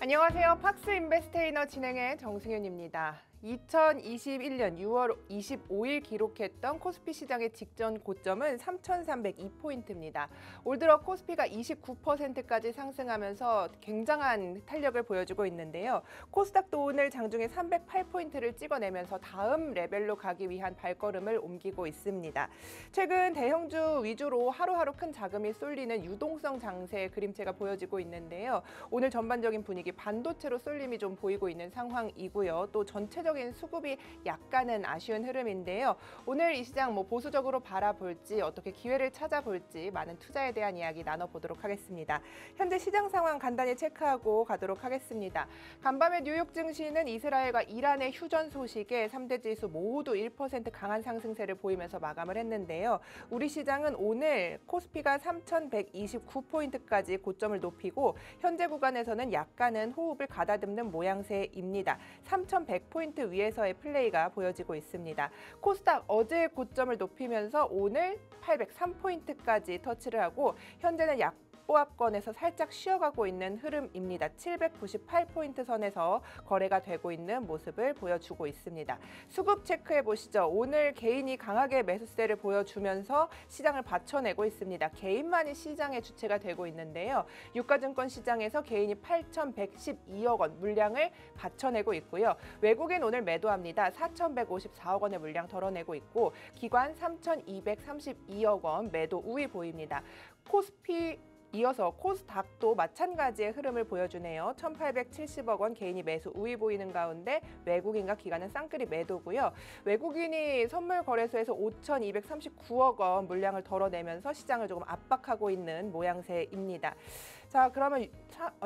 안녕하세요. 팍스 인베스테이너 진행의 정승윤입니다. 2021년 6월 25일 기록했던 코스피 시장의 직전 고점은 3,302포인트입니다. 올 들어 코스피가 29%까지 상승하면서 굉장한 탄력을 보여주고 있는데요. 코스닥도 오늘 장중에 308포인트를 찍어내면서 다음 레벨로 가기 위한 발걸음을 옮기고 있습니다. 최근 대형주 위주로 하루하루 큰 자금이 쏠리는 유동성 장세의 그림체가 보여지고 있는데요. 오늘 전반적인 분위기 반도체로 쏠림이 좀 보이고 있는 상황이고요. 또 전체적인 수급이 약간은 아쉬운 흐름인데요. 오늘 이 시장 보수적으로 바라볼지 어떻게 기회를 찾아볼지 많은 투자에 대한 이야기 나눠보도록 하겠습니다. 현재 시장 상황 간단히 체크하고 가도록 하겠습니다. 간밤에 뉴욕 증시는 이스라엘과 이란의 휴전 소식에 3대 지수 모두 1% 강한 상승세를 보이면서 마감을 했는데요. 우리 시장은 오늘 코스피가 3,129포인트까지 고점을 높이고 현재 구간에서는 약간은 호흡을 가다듬는 모양새입니다. 3,100포인트 위에서의 플레이가 보여지고 있습니다. 코스닥 어제 고점을 높이면서 오늘 803포인트까지 터치를 하고 현재는 보합권에서 살짝 쉬어가고 있는 흐름입니다. 798포인트 선에서 거래가 되고 있는 모습을 보여주고 있습니다. 수급 체크해 보시죠. 오늘 개인이 강하게 매수세를 보여주면서 시장을 받쳐내고 있습니다. 개인만이 시장의 주체가 되고 있는데요. 유가증권 시장에서 개인이 8,112억 원 물량을 받쳐내고 있고요. 외국인 오늘 매도합니다. 4,154억 원의 물량 덜어내고 있고 기관 3,232억 원 매도 우위 보입니다. 코스피 이어서 코스닥도 마찬가지의 흐름을 보여주네요. 1,870억 원 개인이 매수 우위 보이는 가운데 외국인과 기관은 쌍끌이 매도고요. 외국인이 선물 거래소에서 5,239억 원 물량을 덜어내면서 시장을 조금 압박하고 있는 모양새입니다. 자, 그러면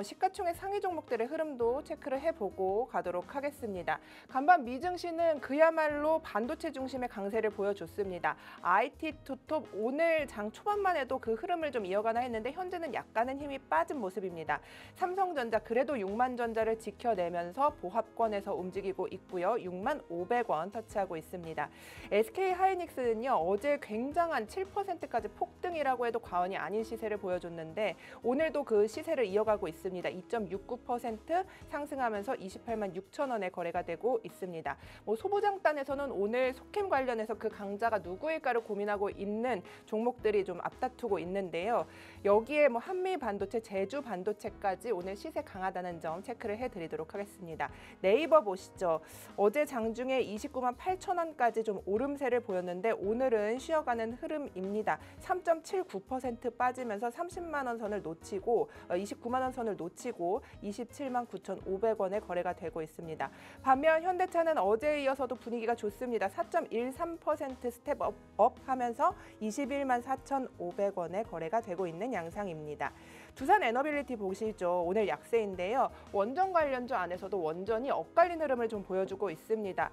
시가총액 상위 종목들의 흐름도 체크를 해보고 가도록 하겠습니다. 간밤 미증시는 그야말로 반도체 중심의 강세를 보여줬습니다. IT 투톱 오늘 장 초반만 해도 그 흐름을 좀 이어가나 했는데 현재는 약간은 힘이 빠진 모습입니다. 삼성전자 그래도 6만 전자를 지켜내면서 보합권에서 움직이고 있고요. 6만 500원 터치하고 있습니다. SK하이닉스는요. 어제 굉장한 7%까지 폭등이라고 해도 과언이 아닌 시세를 보여줬는데 오늘도 그 시세를 이어가고 있습니다. 2.69% 상승하면서 28만 6천 원에 거래가 되고 있습니다. 소부장단에서는 오늘 속캠 관련해서 그 강자가 누구일까를 고민하고 있는 종목들이 좀 앞다투고 있는데요. 여기에 한미 반도체, 제주 반도체까지 오늘 시세 강하다는 점 체크를 해드리도록 하겠습니다. 네이버 보시죠. 어제 장중에 29만 8천 원까지 좀 오름세를 보였는데 오늘은 쉬어가는 흐름입니다. 3.79% 빠지면서 30만 원 선을 놓치고 29만 원 선을 놓치고 27만 9,500원에 거래가 되고 있습니다. 반면 현대차는 어제에 이어서도 분위기가 좋습니다. 4.13% 스텝업 하면서 21만 4,500원에 거래가 되고 있는 양상입니다. 두산 에너빌리티 보시죠. 오늘 약세인데요. 원전 관련주 안에서도 원전이 엇갈린 흐름을 좀 보여주고 있습니다.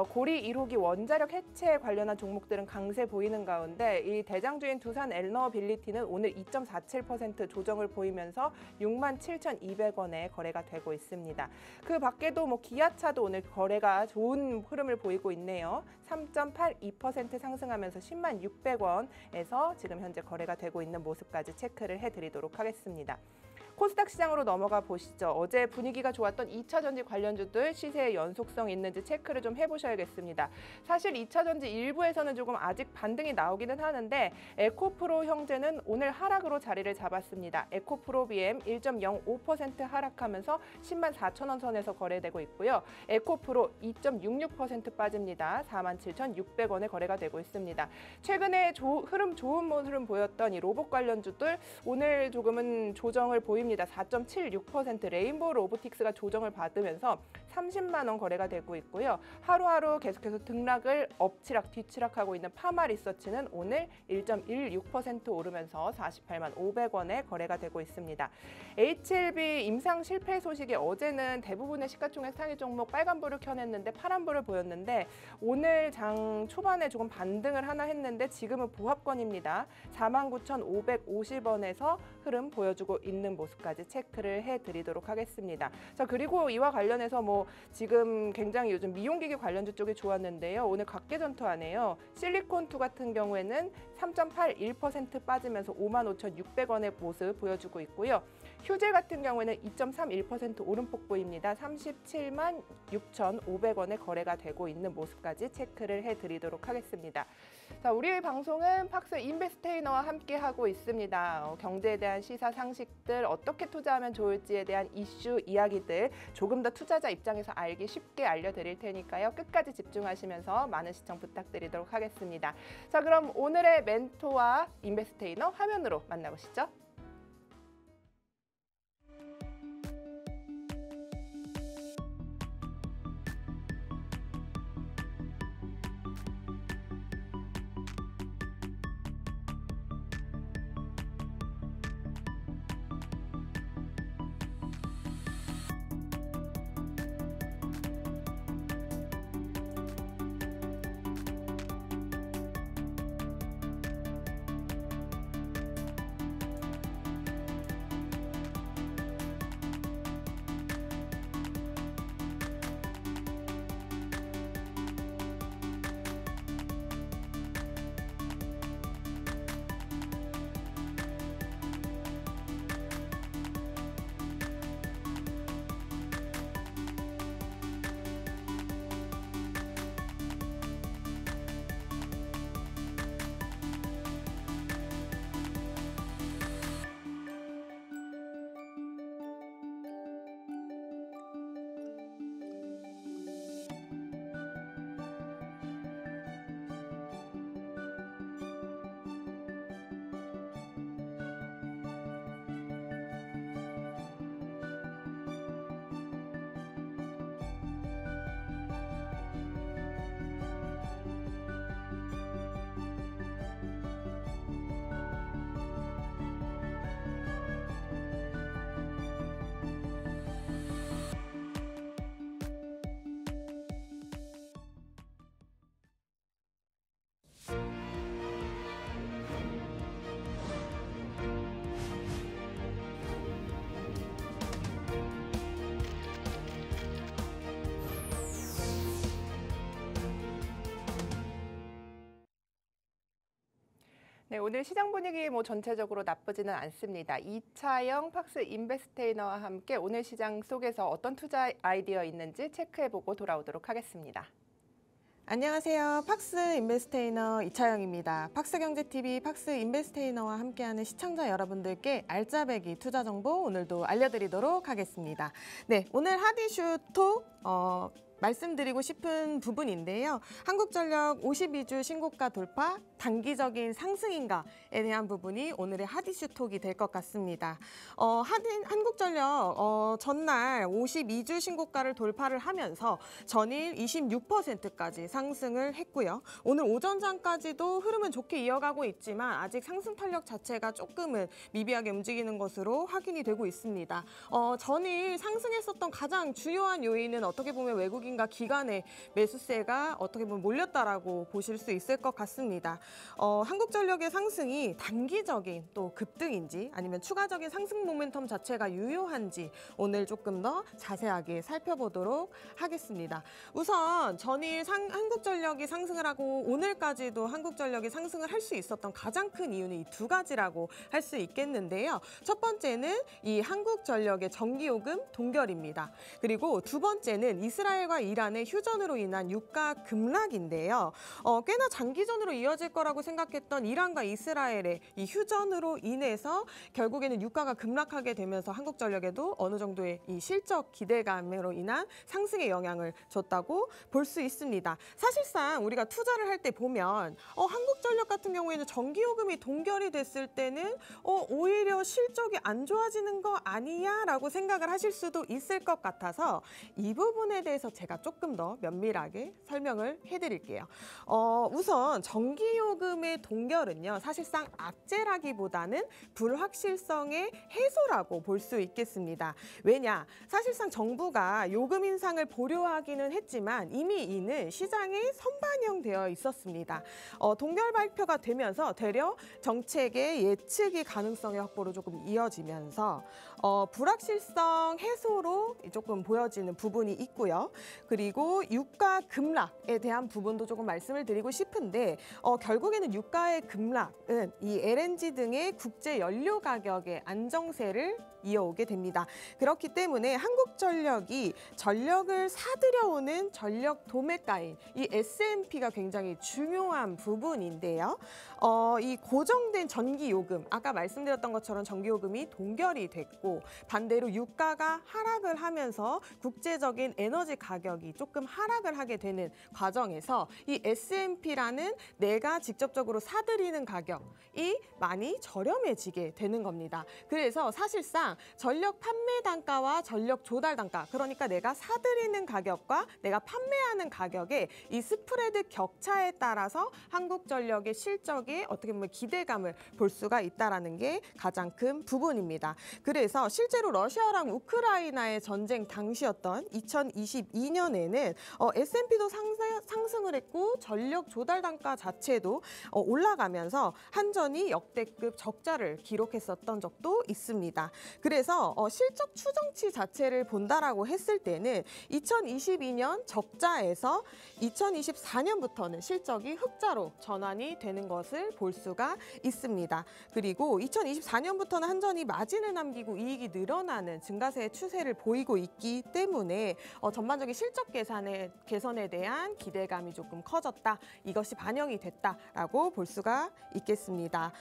고리 1호기 원자력 해체에 관련한 종목들은 강세 보이는 가운데 이 대장주인 두산 에너빌리티는 오늘 2.47% 조정을 보이면서 6만 7,200원에 거래가 되고 있습니다. 그 밖에도 기아차도 오늘 거래가 좋은 흐름을 보이고 있네요. 3.82% 상승하면서 10만 600원에서 지금 현재 거래가 되고 있는 모습까지 체크를 해드리도록 하겠습니다. 코스닥 시장으로 넘어가 보시죠. 어제 분위기가 좋았던 2차 전지 관련주들 시세의 연속성 있는지 체크를 좀 해보셔야겠습니다. 사실 2차 전지 일부에서는 조금 아직 반등이 나오기는 하는데 에코프로 형제는 오늘 하락으로 자리를 잡았습니다. 에코프로 BM 1.05% 하락하면서 10만 4천 원 선에서 거래되고 있고요. 에코프로 2.66% 빠집니다. 47,600원에 거래가 되고 있습니다. 최근에 흐름 좋은 흐름 보였던 이 로봇 관련주들 오늘 조금은 조정을 보입니다. 4.76% 레인보우 로보틱스가 조정을 받으면서 30만 원 거래가 되고 있고요. 하루하루 계속해서 등락을 엎치락 뒤치락하고 있는 파마 리서치는 오늘 1.16% 오르면서 48만 500원에 거래가 되고 있습니다. HLB 임상 실패 소식이 어제는 대부분의 시가총액 상위 종목 빨간불을 켜냈는데 파란불을 보였는데 오늘 장 초반에 조금 반등을 하나 했는데 지금은 보합권입니다. 49,550원에서 흐름 보여주고 있는 모습까지 체크를 해드리도록 하겠습니다. 자, 그리고 이와 관련해서 지금 굉장히 요즘 미용기기 관련주 쪽이 좋았는데요. 오늘 각계전투하네요. 실리콘2 같은 경우에는 3.81% 빠지면서 55,600원의 모습 보여주고 있고요. 휴재 같은 경우에는 2.31% 오름폭 보입니다. 37만 6,500원에 거래가 되고 있는 모습까지 체크를 해드리도록 하겠습니다. 자, 우리의 방송은 팍스 인베스테이너와 함께 하고 있습니다. 경제에 대한 시사 상식들, 어떻게 투자하면 좋을지에 대한 이슈 이야기들 조금 더 투자자 입장에서 알기 쉽게 알려드릴 테니까요. 끝까지 집중하시면서 많은 시청 부탁드리도록 하겠습니다. 자, 그럼 오늘의 멘토와 인베스테이너 화면으로 만나보시죠. 네, 오늘 시장 분위기 전체적으로 나쁘지는 않습니다. 이차영 팍스 인베스테이너와 함께 오늘 시장 속에서 어떤 투자 아이디어 있는지 체크해보고 돌아오도록 하겠습니다. 안녕하세요. 팍스 인베스테이너 이차영입니다. 팍스경제TV 팍스 인베스테이너와 함께하는 시청자 여러분들께 알짜배기 투자 정보 오늘도 알려드리도록 하겠습니다. 네, 오늘 핫 이슈 톡 말씀드리고 싶은 부분인데요. 한국전력 52주 신고가 돌파, 단기적인 상승인가에 대한 부분이 오늘의 핫 이슈 톡이 될 것 같습니다. 한국전력 전날 52주 신고가를 돌파를 하면서 전일 26%까지 상승을 했고요. 오늘 오전장까지도 흐름은 좋게 이어가고 있지만 아직 상승 탄력 자체가 조금은 미비하게 움직이는 것으로 확인이 되고 있습니다. 전일 상승했었던 가장 주요한 요인은 어떻게 보면 외국인 과 기관의 매수세가 어떻게 보면 몰렸다라고 보실 수 있을 것 같습니다. 한국전력의 상승이 단기적인 또 급등인지 아니면 추가적인 상승 모멘텀 자체가 유효한지 오늘 조금 더 자세하게 살펴보도록 하겠습니다. 우선 전일 한국전력이 상승을 하고 오늘까지도 한국전력이 상승을 할 수 있었던 가장 큰 이유는 이 두 가지라고 할 수 있겠는데요. 첫 번째는 이 한국전력의 전기요금 동결입니다. 그리고 두 번째는 이스라엘과 이란의 휴전으로 인한 유가 급락인데요. 꽤나 장기전으로 이어질 거라고 생각했던 이란과 이스라엘의 이 휴전으로 인해서 결국에는 유가가 급락하게 되면서 한국전력에도 어느 정도의 이 실적 기대감으로 인한 상승의 영향을 줬다고 볼 수 있습니다. 사실상 우리가 투자를 할 때 보면 한국전력 같은 경우에는 전기요금이 동결이 됐을 때는 오히려 실적이 안 좋아지는 거 아니야? 라고 생각을 하실 수도 있을 것 같아서 이 부분에 대해서 제가 조금 더 면밀하게 설명을 해드릴게요. 우선 전기요금의 동결은요. 사실상 악재라기보다는 불확실성의 해소라고 볼 수 있겠습니다. 왜냐? 사실상 정부가 요금 인상을 보류하기는 했지만 이미 이는 시장에 선반영되어 있었습니다. 동결 발표가 되면서 되려 정책의 예측이 가능성의 확보로 조금 이어지면서 불확실성 해소로 조금 보여지는 부분이 있고요. 그리고 유가 급락에 대한 부분도 조금 말씀을 드리고 싶은데 결국에는 유가의 급락은 이 LNG 등의 국제 연료 가격의 안정세를 이어오게 됩니다. 그렇기 때문에 한국전력이 전력을 사들여오는 전력 도매가인 이 S&P가 굉장히 중요한 부분인데요. 이 고정된 전기요금, 아까 말씀드렸던 것처럼 전기요금이 동결이 됐고 반대로 유가가 하락을 하면서 국제적인 에너지 가격이 조금 하락을 하게 되는 과정에서 이 S&P라는 내가 직접적으로 사들이는 가격이 많이 저렴해지게 되는 겁니다. 그래서 사실상 전력 판매 단가와 전력 조달 단가, 그러니까 내가 사들이는 가격과 내가 판매하는 가격의 이 스프레드 격차에 따라서 한국전력의 실적에 어떻게 보면 기대감을 볼 수가 있다는 게 가장 큰 부분입니다. 그래서 실제로 러시아랑 우크라이나의 전쟁 당시였던 2022년에는 S&P도 상승을 했고 전력 조달 단가 자체도 올라가면서 한전이 역대급 적자를 기록했었던 적도 있습니다. 그래서 실적 추정치 자체를 본다라고 했을 때는 2022년 적자에서 2024년부터는 실적이 흑자로 전환이 되는 것을 볼 수가 있습니다. 그리고 2024년부터는 한전이 마진을 남기고 이익이 늘어나는 증가세의 추세를 보이고 있기 때문에 전반적인 실적 개선에 대한 기대감이 조금 커졌다. 이것이 반영이 됐다라고 볼 수가 있겠습니다.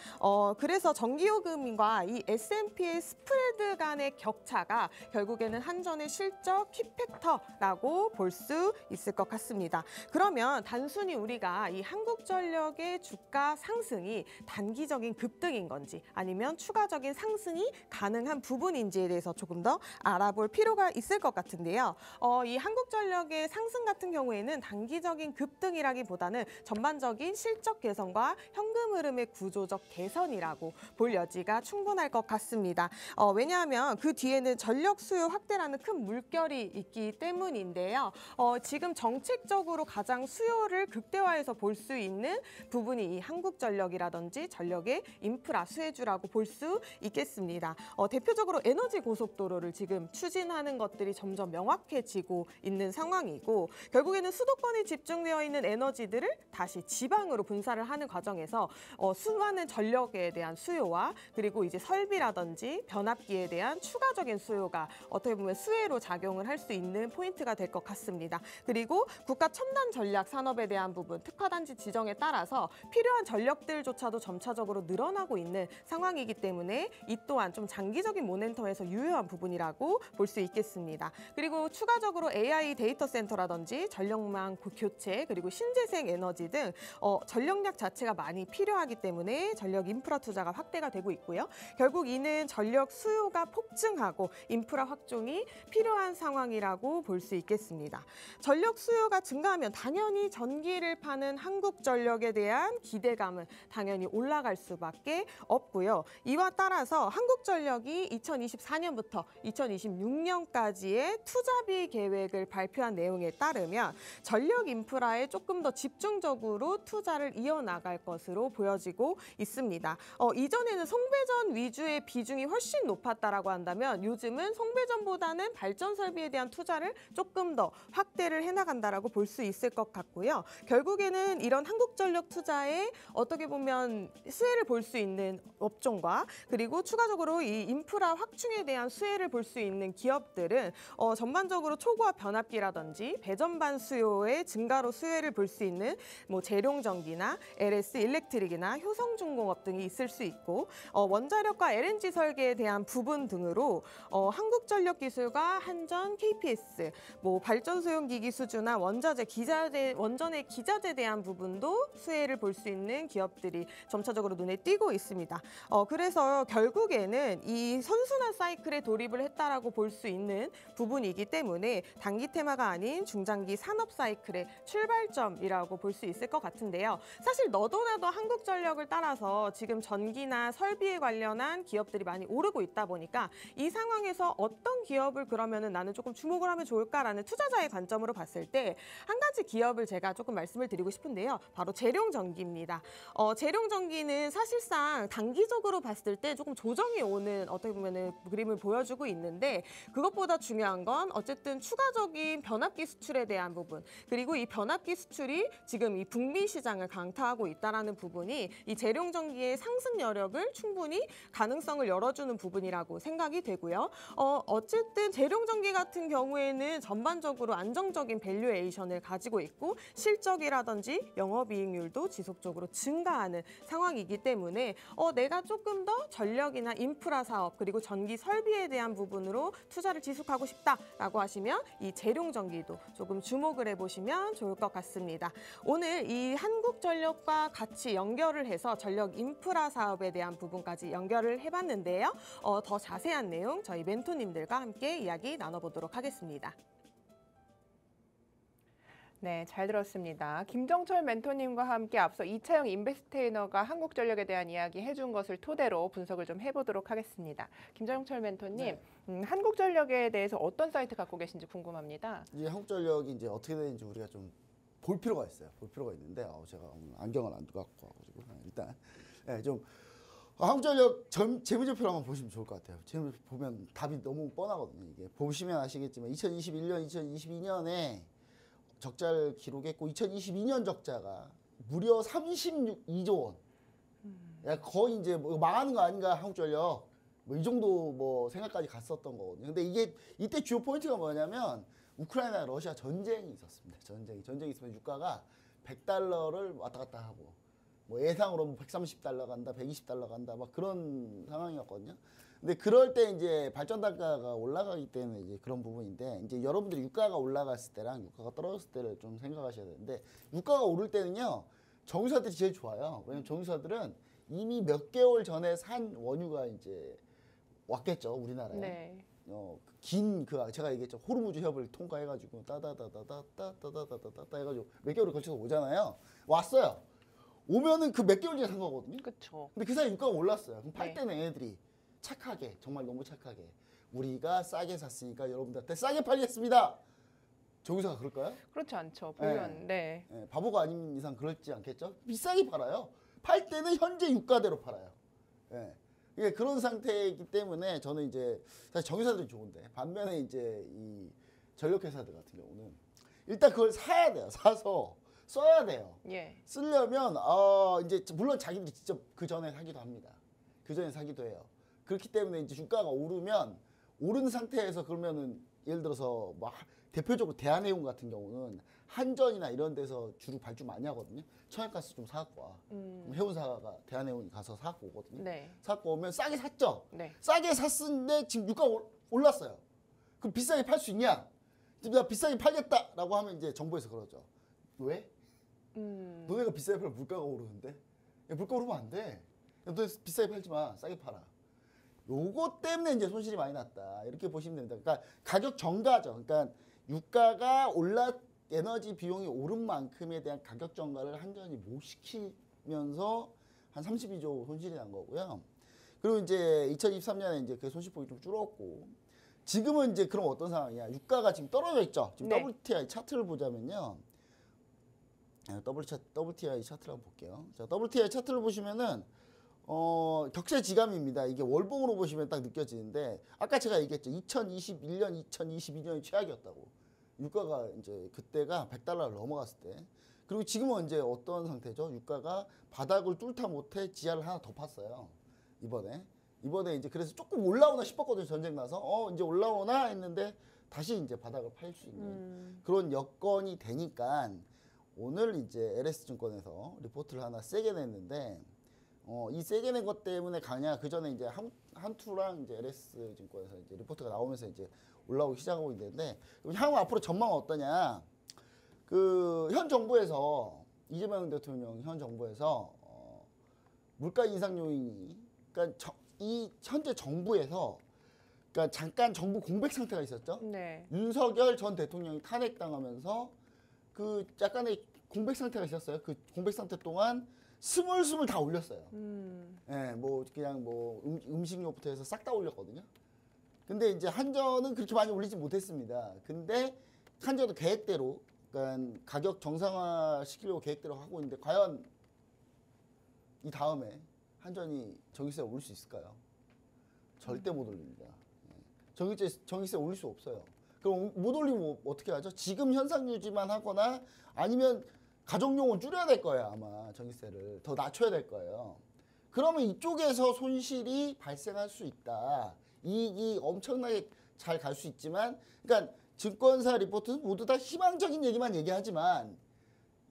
그래서 전기요금과 이 S&P의 스프레드 간의 격차가 결국에는 한전의 실적 키팩터라고 볼 수 있을 것 같습니다. 그러면 단순히 우리가 이 한국전력의 주가 상승이 단기적인 급등인 건지 아니면 추가적인 상승이 가능한 부분인지에 대해서 조금 더 알아볼 필요가 있을 것 같은데요. 이 한국전력의 상승 같은 경우에는 단기적인 급등이라기보다는 전반적인 실적 개선과 현금 흐름의 구조적 개선이라고 볼 여지가 충분할 것 같습니다. 왜냐하면 그 뒤에는 전력 수요 확대라는 큰 물결이 있기 때문인데요. 지금 정책적으로 가장 수요를 극대화해서 볼 수 있는 부분이 이 한국전력이라든지 전력의 인프라 수혜주라고 볼 수 있겠습니다. 대표적으로 에너지 고속도로를 지금 추진하는 것들이 점점 명확해지고 있는 상황이고 결국에는 수도권에 집중되어 있는 에너지들을 다시 지방으로 분산을 하는 과정에서 수많은 전력에 대한 수요와 그리고 이제 설비라든지 변압기에 대한 추가적인 수요가 어떻게 보면 수혜로 작용을 할 수 있는 포인트가 될 것 같습니다. 그리고 국가 첨단 전략 산업에 대한 부분, 특화단지 지정에 따라서 필요한 전력들조차도 점차적으로 늘어나고 있는 상황이기 때문에 이 또한 좀 장기적인 모멘텀에서 유효한 부분이라고 볼 수 있겠습니다. 그리고 추가적으로 AI 데이터 센터라든지 전력망 교체 그리고 신재생 에너지 등 전력량 자체가 많이 필요하기 때문에 전력 인프라 투자가 확대가 되고 있고요. 결국 이는 전력 수요가 폭증하고 인프라 확충이 필요한 상황이라고 볼 수 있겠습니다. 전력 수요가 증가하면 당연히 전기를 파는 한국전력에 대한 기대감은 당연히 올라갈 수밖에 없고요. 이와 따라서 한국전력이 2024년부터 2026년까지의 투자비 계획을 발표한 내용에 따르면 전력 인프라에 조금 더 집중적으로 투자를 이어나갈 것으로 보여지고 있습니다. 이전에는 송배전 위주의 비중이 훨씬 높았다라고 한다면 요즘은 송배전보다는 발전 설비에 대한 투자를 조금 더 확대를 해나간다라고 볼 수 있을 것 같고요. 결국에는 이런 한국전력 투자에 어떻게 보면 수혜를 볼 수 있는 업종과 그리고 추가적으로 이 인프라 확충에 대한 수혜를 볼 수 있는 기업들은 전반적으로 초고압 변압기라든지 배전반 수요의 증가로 수혜를 볼 수 있는 뭐 재룡전기나 LS 일렉트릭이나 효성중공업 등이 있을 수 있고 원자력과 LNG 설계에 대한 부분 등으로 한국전력 기술과 한전, KPS, 뭐 발전소용기기 수주나 원전의 기자재에 대한 부분도 수혜를 볼 수 있는 기업들이 점차적으로 눈에 띄고 있습니다. 그래서 결국에는 이 선순환 사이클에 돌입을 했다라고 볼 수 있는 부분이기 때문에 단기 테마가 아닌 중장기 산업 사이클의 출발점이라고 볼 수 있을 것 같은데요. 사실 너도나도 한국전력을 따라서 지금 전기나 설비에 관련한 기업들이 많이 오르고 있다 보니까 이 상황에서 어떤 기업을 그러면은 나는 조금 주목을 하면 좋을까라는 투자자의 관점으로 봤을 때 한 가지 기업을 제가 조금 말씀을 드리고 싶은데요. 바로 재룡전기입니다. 재룡전기는 사실상 단기적으로 봤을 때 조금 조정이 오는 어떻게 보면은 그림을 보여주고 있는데 그것보다 중요한 건 어쨌든 추가적인 변압기 수출에 대한 부분 그리고 이 변압기 수출이 지금 이 북미 시장을 강타하고 있다라는 부분이 이 재룡전기의 상승 여력을 충분히 가능성을 열어주는 부분이 부분이라고 생각이 되고요. 어쨌든 재룡전기 같은 경우에는 전반적으로 안정적인 밸류에이션을 가지고 있고 실적이라든지 영업이익률도 지속적으로 증가하는 상황이기 때문에 내가 조금 더 전력이나 인프라 사업 그리고 전기 설비에 대한 부분으로 투자를 지속하고 싶다라고 하시면 이 재룡전기도 조금 주목을 해보시면 좋을 것 같습니다. 오늘 이 한국전력과 같이 연결을 해서 전력 인프라 사업에 대한 부분까지 연결을 해봤는데요. 더 자세한 내용 저희 멘토님들과 함께 이야기 나눠보도록 하겠습니다. 네, 잘 들었습니다. 김정철 멘토님과 함께 앞서 이차영 인베스테이너가 한국전력에 대한 이야기 해준 것을 토대로 분석을 좀 해보도록 하겠습니다. 김정철 멘토님, 한국전력에 대해서 어떤 사이트 갖고 계신지 궁금합니다. 이 한국전력이 이제 어떻게 되는지 우리가 좀 볼 필요가 있어요. 볼 필요가 있는데 제가 오늘 안경을 안 갖고 와가지고 일단 좀 한국전력 재무제표를 한번 보시면 좋을 것 같아요. 재무제표 보면 답이 너무 뻔하거든요. 이게 보시면 아시겠지만 2021년, 2022년에 적자를 기록했고 2022년 적자가 무려 32조 원. 야, 거의 이제 뭐 망하는 거 아닌가 한국전력. 뭐 이 정도 뭐 생각까지 갔었던 거거든요. 근데 이게 이때 주요 포인트가 뭐냐면 우크라이나 러시아 전쟁이 있었습니다. 전쟁이 있으면 유가가 100달러를 왔다 갔다 하고 뭐 예상으로 뭐 130달러 간다, 120달러 간다 막 그런 상황이었거든요. 근데 그럴 때 이제 발전 단가가 올라가기 때문에 이제 그런 부분인데 이제 여러분들이 유가가 올라갔을 때랑 유가가 떨어졌을 때를 좀 생각하셔야 되는데 유가가 오를 때는요 정유사들이 제일 좋아요. 왜냐면 정유사들은 이미 몇 개월 전에 산 원유가 이제 왔겠죠 우리나라에. 네. 긴 제가 얘기했죠 호르무즈 협을 통과해가지고 따다다다다다다다다다다 해가지고 몇 개월을 걸쳐서 오잖아요. 왔어요. 오면은 그 몇 개월 전에 산 거거든요. 그렇죠. 근데 그 사이 유가가 올랐어요. 그럼 팔 네. 때는 애들이 착하게 정말 너무 착하게 우리가 싸게 샀으니까 여러분들한테 싸게 팔겠습니다. 정유사가 그럴까요? 그렇지 않죠. 보면 네. 바보가 아닌 이상 그럴지 않겠죠? 비싸게 팔아요. 팔 때는 현재 유가대로 팔아요. 이게 그런 상태이기 때문에 저는 이제 사실 정유사들이 좋은데 반면에 이제 이 전력회사들 같은 경우는 일단 그걸 사야 돼요. 사서 써야 돼요. 예. 쓰려면 이제 물론 자기들이 직접 그 전에 사기도 합니다. 그 전에 사기도 해요. 그렇기 때문에 이제 주가가 오르면 오른 상태에서 그러면은 예를 들어서 뭐 대표적으로 대한해운 같은 경우는 한전이나 이런 데서 주로 발주 많이 하거든요. 천연가스 좀 사갖고 와. 그럼 해운사가 대한해운이 가서 사갖고 오거든요. 네. 사갖고 오면 싸게 샀죠. 네. 싸게 샀는데 지금 유가 올랐어요. 그럼 비싸게 팔 수 있냐? 지금 나 비싸게 팔겠다라고 하면 이제 정부에서 그러죠. 왜? 너네가 비싸게 팔면 물가가 오르는데? 야, 물가 오르면 안 돼. 너 비싸게 팔지 마. 싸게 팔아. 요거 때문에 이제 손실이 많이 났다. 이렇게 보시면 됩니다. 그러니까 가격 정가죠. 그러니까 유가가 에너지 비용이 오른 만큼에 대한 가격 정가를 한전이 못 시키면서 한 32조 손실이 난 거고요. 그리고 이제 2023년에 이제 그 손실폭이 좀 줄었고 지금은 이제 그럼 어떤 상황이야? 유가가 지금 떨어져 있죠. 지금 네. WTI 차트를 보자면요. WTI 차트를 한번 볼게요. 자, WTI 차트를 보시면은 격세지감입니다. 이게 월봉으로 보시면 딱 느껴지는데 아까 제가 얘기했죠. 2021년, 2022년이 최악이었다고. 유가가 이제 그때가 100달러를 넘어갔을 때. 그리고 지금은 이제 어떤 상태죠? 유가가 바닥을 뚫다 못해 지하를 하나 더 팠어요. 이번에 이제 그래서 조금 올라오나 싶었거든요. 전쟁 나서 이제 올라오나 했는데 다시 이제 바닥을 팔 수 있는 그런 여건이 되니까 오늘 이제 LS증권에서 리포트를 하나 세게 냈는데 이 세게 낸 것 때문에 가냐? 그 전에 이제 한투랑 이제 LS증권에서 이제 리포트가 나오면서 이제 올라오기 시작하고 있는데 향후 앞으로 전망은 어떠냐? 그 현 정부에서 이재명 대통령 현 정부에서 물가 인상 요인이 그러니까 이 현재 정부에서 그러니까 잠깐 정부 공백 상태가 있었죠. 네. 윤석열 전 대통령이 탄핵당하면서 그 약간의 공백 상태가 있었어요. 그 공백 상태 동안 스물스물 다 올렸어요. 뭐 그냥 뭐 음식료부터 해서 싹 다 올렸거든요. 근데 이제 한전은 그렇게 많이 올리지 못했습니다. 근데 한전도 계획대로 그러니까 가격 정상화 시키려고 계획대로 하고 있는데 과연 이 다음에 한전이 전기세 올릴 수 있을까요? 절대 못 올립니다. 전기세 올릴 수 없어요. 그럼 못 올리면 어떻게 하죠? 지금 현상 유지만 하거나 아니면 가정용은 줄여야 될 거예요. 아마 전기세를 더 낮춰야 될 거예요. 그러면 이쪽에서 손실이 발생할 수 있다. 이익이 엄청나게 잘 갈 수 있지만, 그러니까 증권사 리포트는 모두 다 희망적인 얘기만 얘기하지만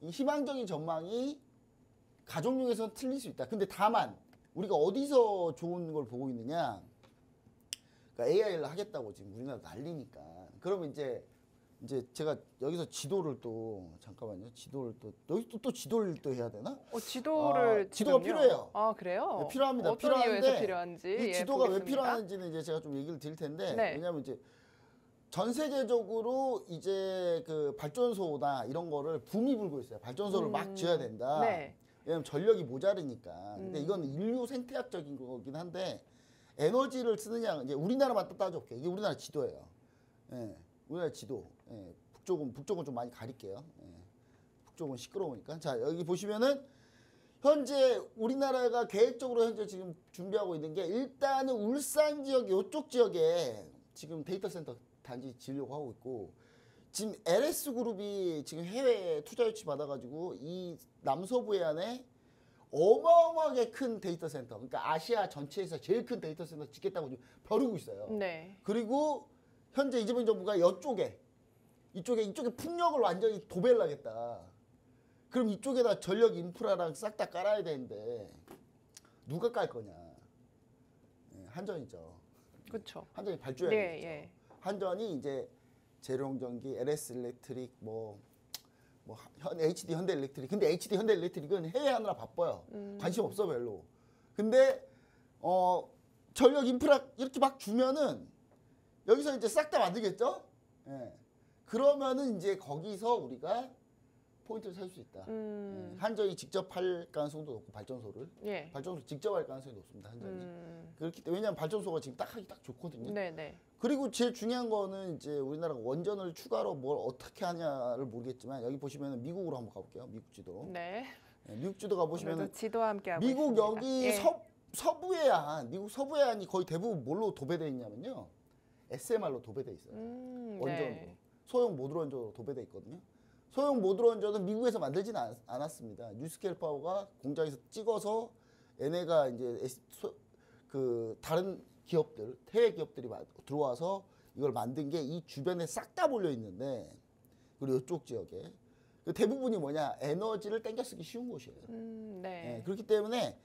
이 희망적인 전망이 가정용에서는 틀릴 수 있다. 근데 다만 우리가 어디서 좋은 걸 보고 있느냐? 그러니까 AI를 하겠다고 지금 우리나라 난리니까. 그러면 이제 제가 여기서 지도를 또 잠깐만요. 지도를 또 여기 또 지도를 또 해야 되나? 지도를 지도가 지금요? 필요해요. 아 그래요? 네, 필요합니다. 어떤 필요한데 이유에서 필요한지 이 예, 지도가 왜 보겠습니다. 필요한지는 이제 제가 좀 얘기를 드릴 텐데 네. 왜냐하면 이제 전 세계적으로 이제 그 발전소나 이런 거를 붐이 불고 있어요. 발전소를 막 지어야 된다. 네. 왜냐면 전력이 모자르니까. 근데 이건 인류 생태학적인 거긴 한데 에너지를 쓰느냐 이제 우리나라만 따져볼게요. 이게 우리나라 지도예요. 예, 우리나라 지도. 예, 북쪽은 좀 많이 가릴게요. 예, 북쪽은 시끄러우니까. 자 여기 보시면은 현재 우리나라가 계획적으로 현재 지금 준비하고 있는 게 일단은 울산 지역 이쪽 지역에 지금 데이터 센터 단지 지으려고 하고 있고 지금 LS 그룹이 지금 해외 투자 유치 받아가지고 이 남서부 해안에 어마어마하게 큰 데이터 센터, 그러니까 아시아 전체에서 제일 큰 데이터 센터 짓겠다고 지금 벼르고 있어요. 네. 그리고 현재 이재명 정부가 이쪽에 풍력을 완전히 도배를 하겠다. 그럼 이쪽에다 전력 인프라랑 싹 다 깔아야 되는데 누가 깔 거냐? 예, 한전이죠. 그렇죠. 한전이 발주해야 네, 되겠죠. 예. 한전이 이제 재룡전기, LS 일렉트릭, HD 현대일렉트릭. 근데 HD 현대일렉트릭은 해외 하느라 바빠요. 관심 없어 별로. 근데 전력 인프라 이렇게 막 주면은 여기서 이제 싹 다 만들겠죠? 예. 그러면은 이제 거기서 우리가 포인트를 살 수 있다. 예. 한전이 직접 할 가능성도 높고 발전소를 예. 발전소 직접 할 가능성이 높습니다. 한전이. 그렇기 때문에 왜냐하면 발전소가 지금 딱 하기 딱 좋거든요. 네, 네. 그리고 제일 중요한 거는 이제 우리나라가 원전을 추가로 뭘 어떻게 하냐를 모르겠지만 여기 보시면 미국으로 한번 가볼게요. 미국 지도. 네. 예, 미국 지도 가보시면 오늘도 지도와 함께 하고 미국 있습니다. 여기 예. 서부 해안, 미국 서부 해안이 거의 대부분 뭘로 도배되어 있냐면요. SMR로 도배되어 있어요. 원전으로. 네. 소형 모듈 원전으로 도배되어 있거든요. 소형 모듈 원전은 미국에서 만들지는 않았습니다. 뉴스케일 파워가 공장에서 찍어서 얘네가 이제 그 다른 기업들, 해외 기업들이 들어와서 이걸 만든 게 이 주변에 싹 다 몰려 있는데 그리고 이쪽 지역에 대부분이 뭐냐 에너지를 땡겨 쓰기 쉬운 곳이에요. 네. 예, 그렇기 때문에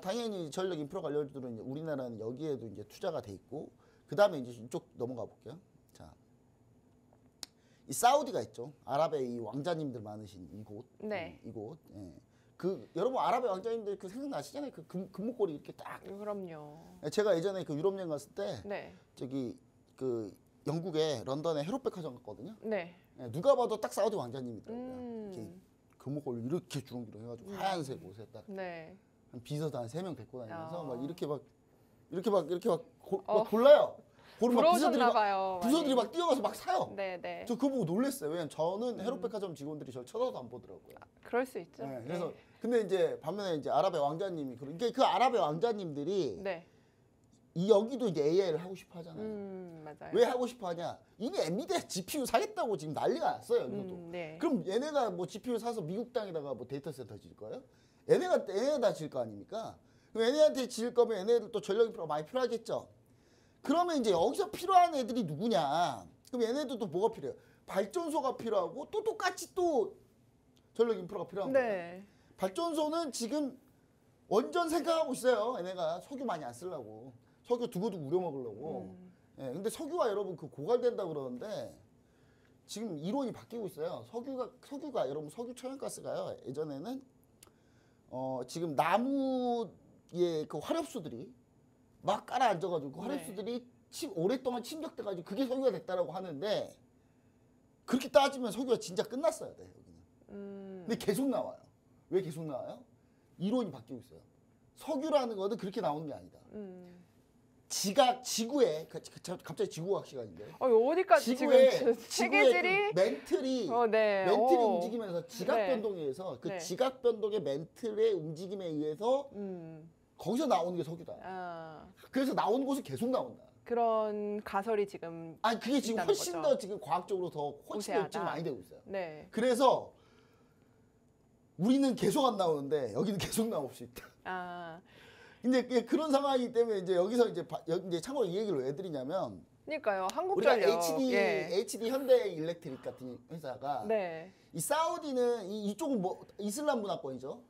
당연히 전력 인프라 관련주들은 이제 우리나라는 여기에도 이제 투자가 돼 있고 그 다음에 이제 이쪽 넘어가 볼게요. 자, 이 사우디가 있죠. 아랍의 이 왕자님들 많으신 이곳. 네. 이곳. 예. 그 여러분 아랍의 왕자님들 그 생각나시잖아요. 그 금목걸이 이렇게 딱. 그럼요. 제가 예전에 그 유럽 여행 갔을 때 네. 저기 그 영국의 런던에 헤롯백화점 갔거든요. 네. 예, 누가 봐도 딱 사우디 왕자님이더라고요. 이렇게 금목걸이 이렇게 주렁주렁 해가지고 하얀색 옷에 딱 네. 한 비서도 한 3명 데리고 다니면서 어. 막 이렇게 막 골라요. 고르면 막 부러우셨나 봐요. 부서들이 많이. 막 뛰어가서 막 사요. 네, 네. 저 그거 보고 놀랐어요. 왜냐면 저는 헤롯백화점 직원들이 저를 쳐다도 안 보더라고요. 그럴 수 있죠. 네, 그래서 근데 이제 반면에 이제 아랍의 왕자님이 그러니까 그 아랍의 왕자님들이 네. 이 여기도 이제 AI를 하고 싶어 하잖아요. 맞아요. 왜 하고 싶어 하냐? 이미 엔비디아 GPU 사겠다고 지금 난리가 났어요. 여기서도. 네. 그럼 얘네가 뭐 GPU 사서 미국 땅에다가 뭐 데이터 센터 지을 거예요? 얘네가 지을 거 아닙니까? 그럼 얘네한테 지을 거면 얘네들 또 전력 인프라가 많이 필요하겠죠. 그러면 이제 여기서 필요한 애들이 누구냐? 그럼 얘네들도 뭐가 필요해요? 발전소가 필요하고 또 똑같이 또 전력 인프라가 필요한 거예요. 네. 발전소는 지금 원전 생각하고 있어요. 얘네가 석유 많이 안 쓰려고. 석유 두고두고 우려 먹으려고. 예, 근데 석유가 여러분 그 고갈된다 그러는데 지금 이론이 바뀌고 있어요. 석유가 여러분 석유 천연가스가요. 예전에는 지금 나무의 그 화렵수들이 막 깔아앉아가지고 그 화렵수들이 오랫동안 침적돼가지고 그게 석유가 됐다라고 하는데 그렇게 따지면 석유가 진짜 끝났어야 돼 여기는. 근데 계속 나와요. 왜 계속 나와요? 이론이 바뀌고 있어요. 석유라는 거는 그렇게 나오는 게 아니다. 지구에 갑자기 지구과학 시간인데. 어디까지 지구의 지금 체계질이 그 멘틀이 네. 움직이면서 지각 네. 변동에 의해서 그 네. 지각 변동의 멘틀의 움직임에 의해서 거기서 나오는 게 석유다. 그래서 나오는 곳은 계속 나온다. 그런 가설이 지금 아니 그게 지금 있다는 훨씬 거죠. 더 지금 과학적으로 더 훨씬 더 우세하다. 지금 많이 되고 있어요. 네. 그래서 우리는 계속 안 나오는데 여기는 계속 나올 수 있다. 아, 근데 그런 상황이기 때문에 이제 여기서 이제 참고로 이 얘기를 왜 드리냐면 그러니까요. 우리가 한국전력. HD 현대일렉트릭 같은 회사가 네. 이 사우디는 이쪽은 뭐 이슬람 문화권이죠.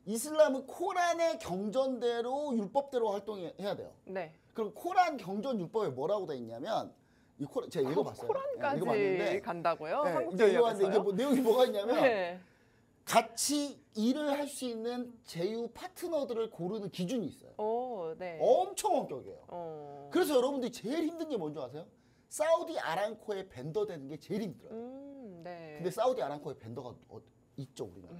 이슬람은 코란의 경전대로 율법대로 활동해야 돼요. 네. 그럼 코란 경전 율법에 뭐라고 돼 있냐면 제가 읽어봤어요. 코란까지 읽어봤는데 간다고요? 이제 한국전력에서요? 읽어봤는데 이게 내용이 뭐가 있냐면 네. 같이 일을 할 수 있는 제휴 파트너들을 고르는 기준이 있어요. 오, 네. 엄청 엄격해요. 그래서 여러분들이 제일 힘든 게 뭔지 아세요? 사우디 아람코에 벤더 되는 게 제일 힘들어요. 네. 근데 사우디 아람코에 벤더가 있죠, 우리나라.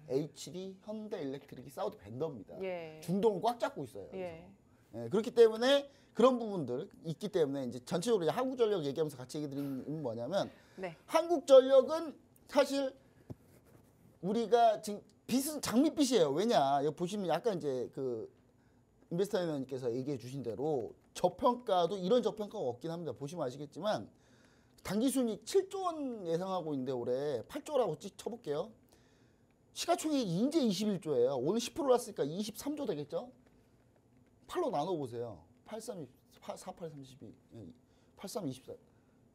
HD 현대일렉트릭이 사우디 벤더입니다. 예. 중동을 꽉 잡고 있어요. 예. 예, 그렇기 때문에 그런 부분들 있기 때문에 이제 전체적으로 한국전력 얘기하면서 같이 얘기 드리는 뭐냐면 네. 한국전력은 사실 우리가 지금 빚은 장밋빚이에요. 왜냐? 여기 보시면 약간 이제 그 인베스터 회원님께서 얘기해 주신 대로 저평가도 이런 저평가가 없긴 합니다. 보시면 아시겠지만 당기순이익 7조 원 예상하고 있는데 올해 8조라고 쳐볼게요. 시가총액이 이제 21조예요. 오늘 10% 올랐으니까 23조 되겠죠? 8로 나눠보세요. 83, 48, 32, 83, 24.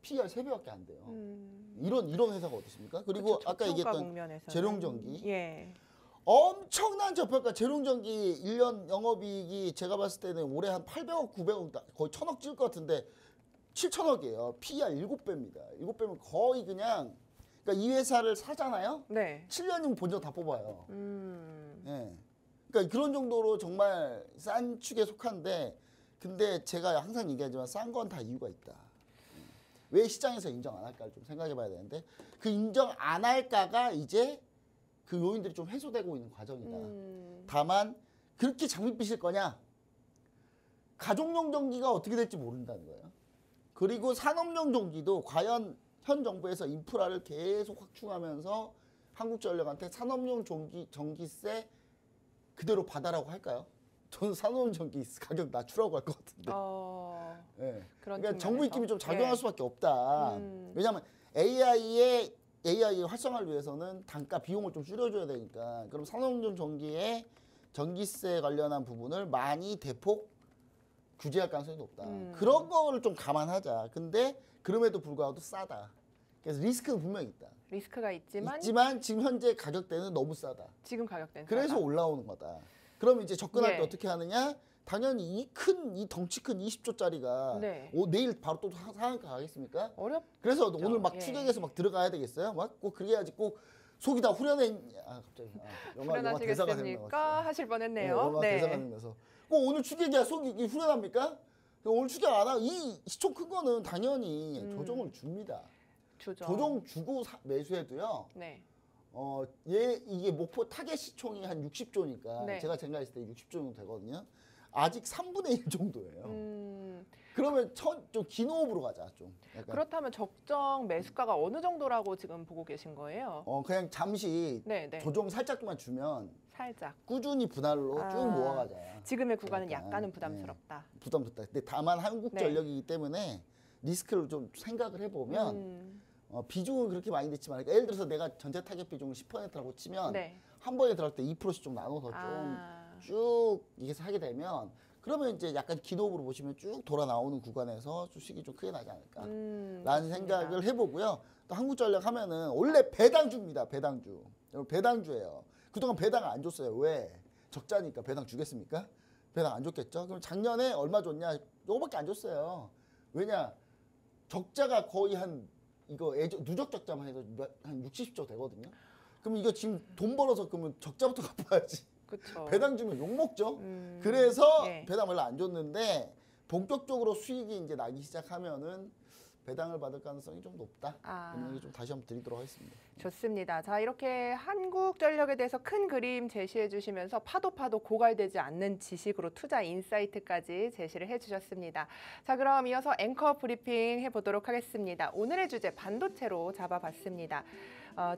PR 3배밖에 안 돼요. 이런 회사가 어떻습니까? 그리고 그쵸, 아까 저평가 얘기했던 국면에서는. 재룡전기. 예. 엄청난 저평가. 재룡전기 1년 영업이익이 제가 봤을 때는 올해 한 800억, 900억, 거의 1000억 찍을 것 같은데 7천억이에요. PR 7배입니다. 7배면 거의 그냥 그러니까 이 회사를 사잖아요. 네. 7년이면 본전 다 뽑아요. 예. 그러니까 그런 정도로 정말 싼 축에 속한데 근데 제가 항상 얘기하지만 싼 건 다 이유가 있다. 왜 시장에서 인정 안 할까를 좀 생각해 봐야 되는데 그 인정 안 할까가 이제 그 요인들이 좀 해소되고 있는 과정이다. 다만 그렇게 장밋빛일 거냐? 가족용 전기가 어떻게 될지 모른다는 거예요. 그리고 산업용 전기도 과연 현 정부에서 인프라를 계속 확충하면서 한국전력한테 산업용 전기세 그대로 받아라고 할까요? 저는 산업용 전기 가격 낮추라고 할 것 같은데. 네. 그런 그러니까 정부 측면에서. 입김이 좀 작용할 예. 수밖에 없다. 왜냐하면 AI 활성화를 위해서는 단가 비용을 좀 줄여줘야 되니까 그럼 산업용 전기의 전기세 관련한 부분을 많이 대폭 규제할 가능성이 높다. 그런 거를 좀 감안하자. 근데 그럼에도 불구하고 싸다. 그래서 리스크는 분명히 있다. 리스크가 있지만 지금 현재 가격대는 너무 싸다. 지금 가격대는 그래서 싸다. 올라오는 거다. 그럼 이제 접근할 예. 때 어떻게 하느냐? 당연히 이 덩치 큰 20조짜리가 네. 내일 바로 또 상한가 가겠습니까? 어렵. 그래서 오늘 막 예. 추격해서 막 들어가야 되겠어요? 막 꼭 그래야지 꼭 속이 다 후련해. 갑자기 영화 대사가 생각나가지고. 후련하시겠습니까? 하실 네, 뻔했네요. 영화 대사가 생각나서. 꼭 오늘 추격이야 속이 후련합니까? 오늘 추격 안 하고 이 시총 큰 거는 당연히 조정을 줍니다. 조정 주고 매수해도요. 네. 이게 목표 타겟 시총이 한 60조니까 네. 제가 생각했을 때 60조 정도 되거든요. 아직 3분의 1 정도예요. 그러면 좀 긴 호흡으로 가자 좀. 약간. 그렇다면 적정 매수가가 어느 정도라고 지금 보고 계신 거예요? 그냥 잠시 네, 네. 조정 살짝만 주면 살짝. 꾸준히 분할로 쭉 모아가자. 지금의 구간은 약간, 약간은 부담스럽다. 부담스럽다. 근데 다만 한국전력이기 때문에 리스크를 좀 생각을 해보면 비중은 그렇게 많이 됐지만 그러니까 예를 들어서 내가 전체 타겟 비중을 10%라고 치면 네. 한 번에 들어갈 때 2%씩 좀 나눠서 쭉 이게 하게 되면 그러면 이제 약간 긴 호흡으로 보시면 쭉 돌아 나오는 구간에서 수익이 좀 크게 나지 않을까 라는 생각을 해보고요. 또 한국전력 하면은 원래 배당주입니다. 배당주. 여러분 배당주예요. 그동안 배당 안 줬어요. 왜? 적자니까 배당 주겠습니까? 배당 안 줬겠죠? 그럼 작년에 얼마 줬냐? 요거밖에 안 줬어요. 왜냐? 적자가 거의 누적 적자만 해도 한 60조 되거든요. 그럼 이거 지금 돈 벌어서 그러면 적자부터 갚아야지. 그쵸. 배당 주면 욕 먹죠. 그래서 예. 배당 별로 안 줬는데 본격적으로 수익이 이제 나기 시작하면은 배당을 받을 가능성이 좀 높다. 그런 얘기 좀 다시 한번 드리도록 하겠습니다. 좋습니다. 자, 이렇게 한국전력에 대해서 큰 그림 제시해 주시면서 파도 고갈되지 않는 지식으로 투자 인사이트까지 제시를 해주셨습니다. 자, 그럼 이어서 앵커 브리핑 해보도록 하겠습니다. 오늘의 주제 반도체로 잡아봤습니다.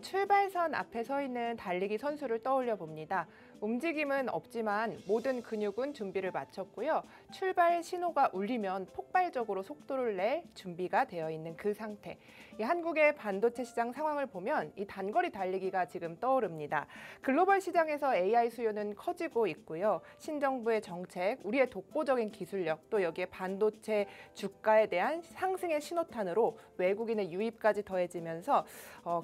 출발선 앞에 서 있는 달리기 선수를 떠올려 봅니다. 움직임은 없지만 모든 근육은 준비를 마쳤고요. 출발 신호가 울리면 폭발적으로 속도를 낼 준비가 되어 있는 그 상태. 이 한국의 반도체 시장 상황을 보면 이 단거리 달리기가 지금 떠오릅니다. 글로벌 시장에서 AI 수요는 커지고 있고요. 신정부의 정책, 우리의 독보적인 기술력, 또 여기에 반도체 주가에 대한 상승의 신호탄으로 외국인의 유입까지 더해지면서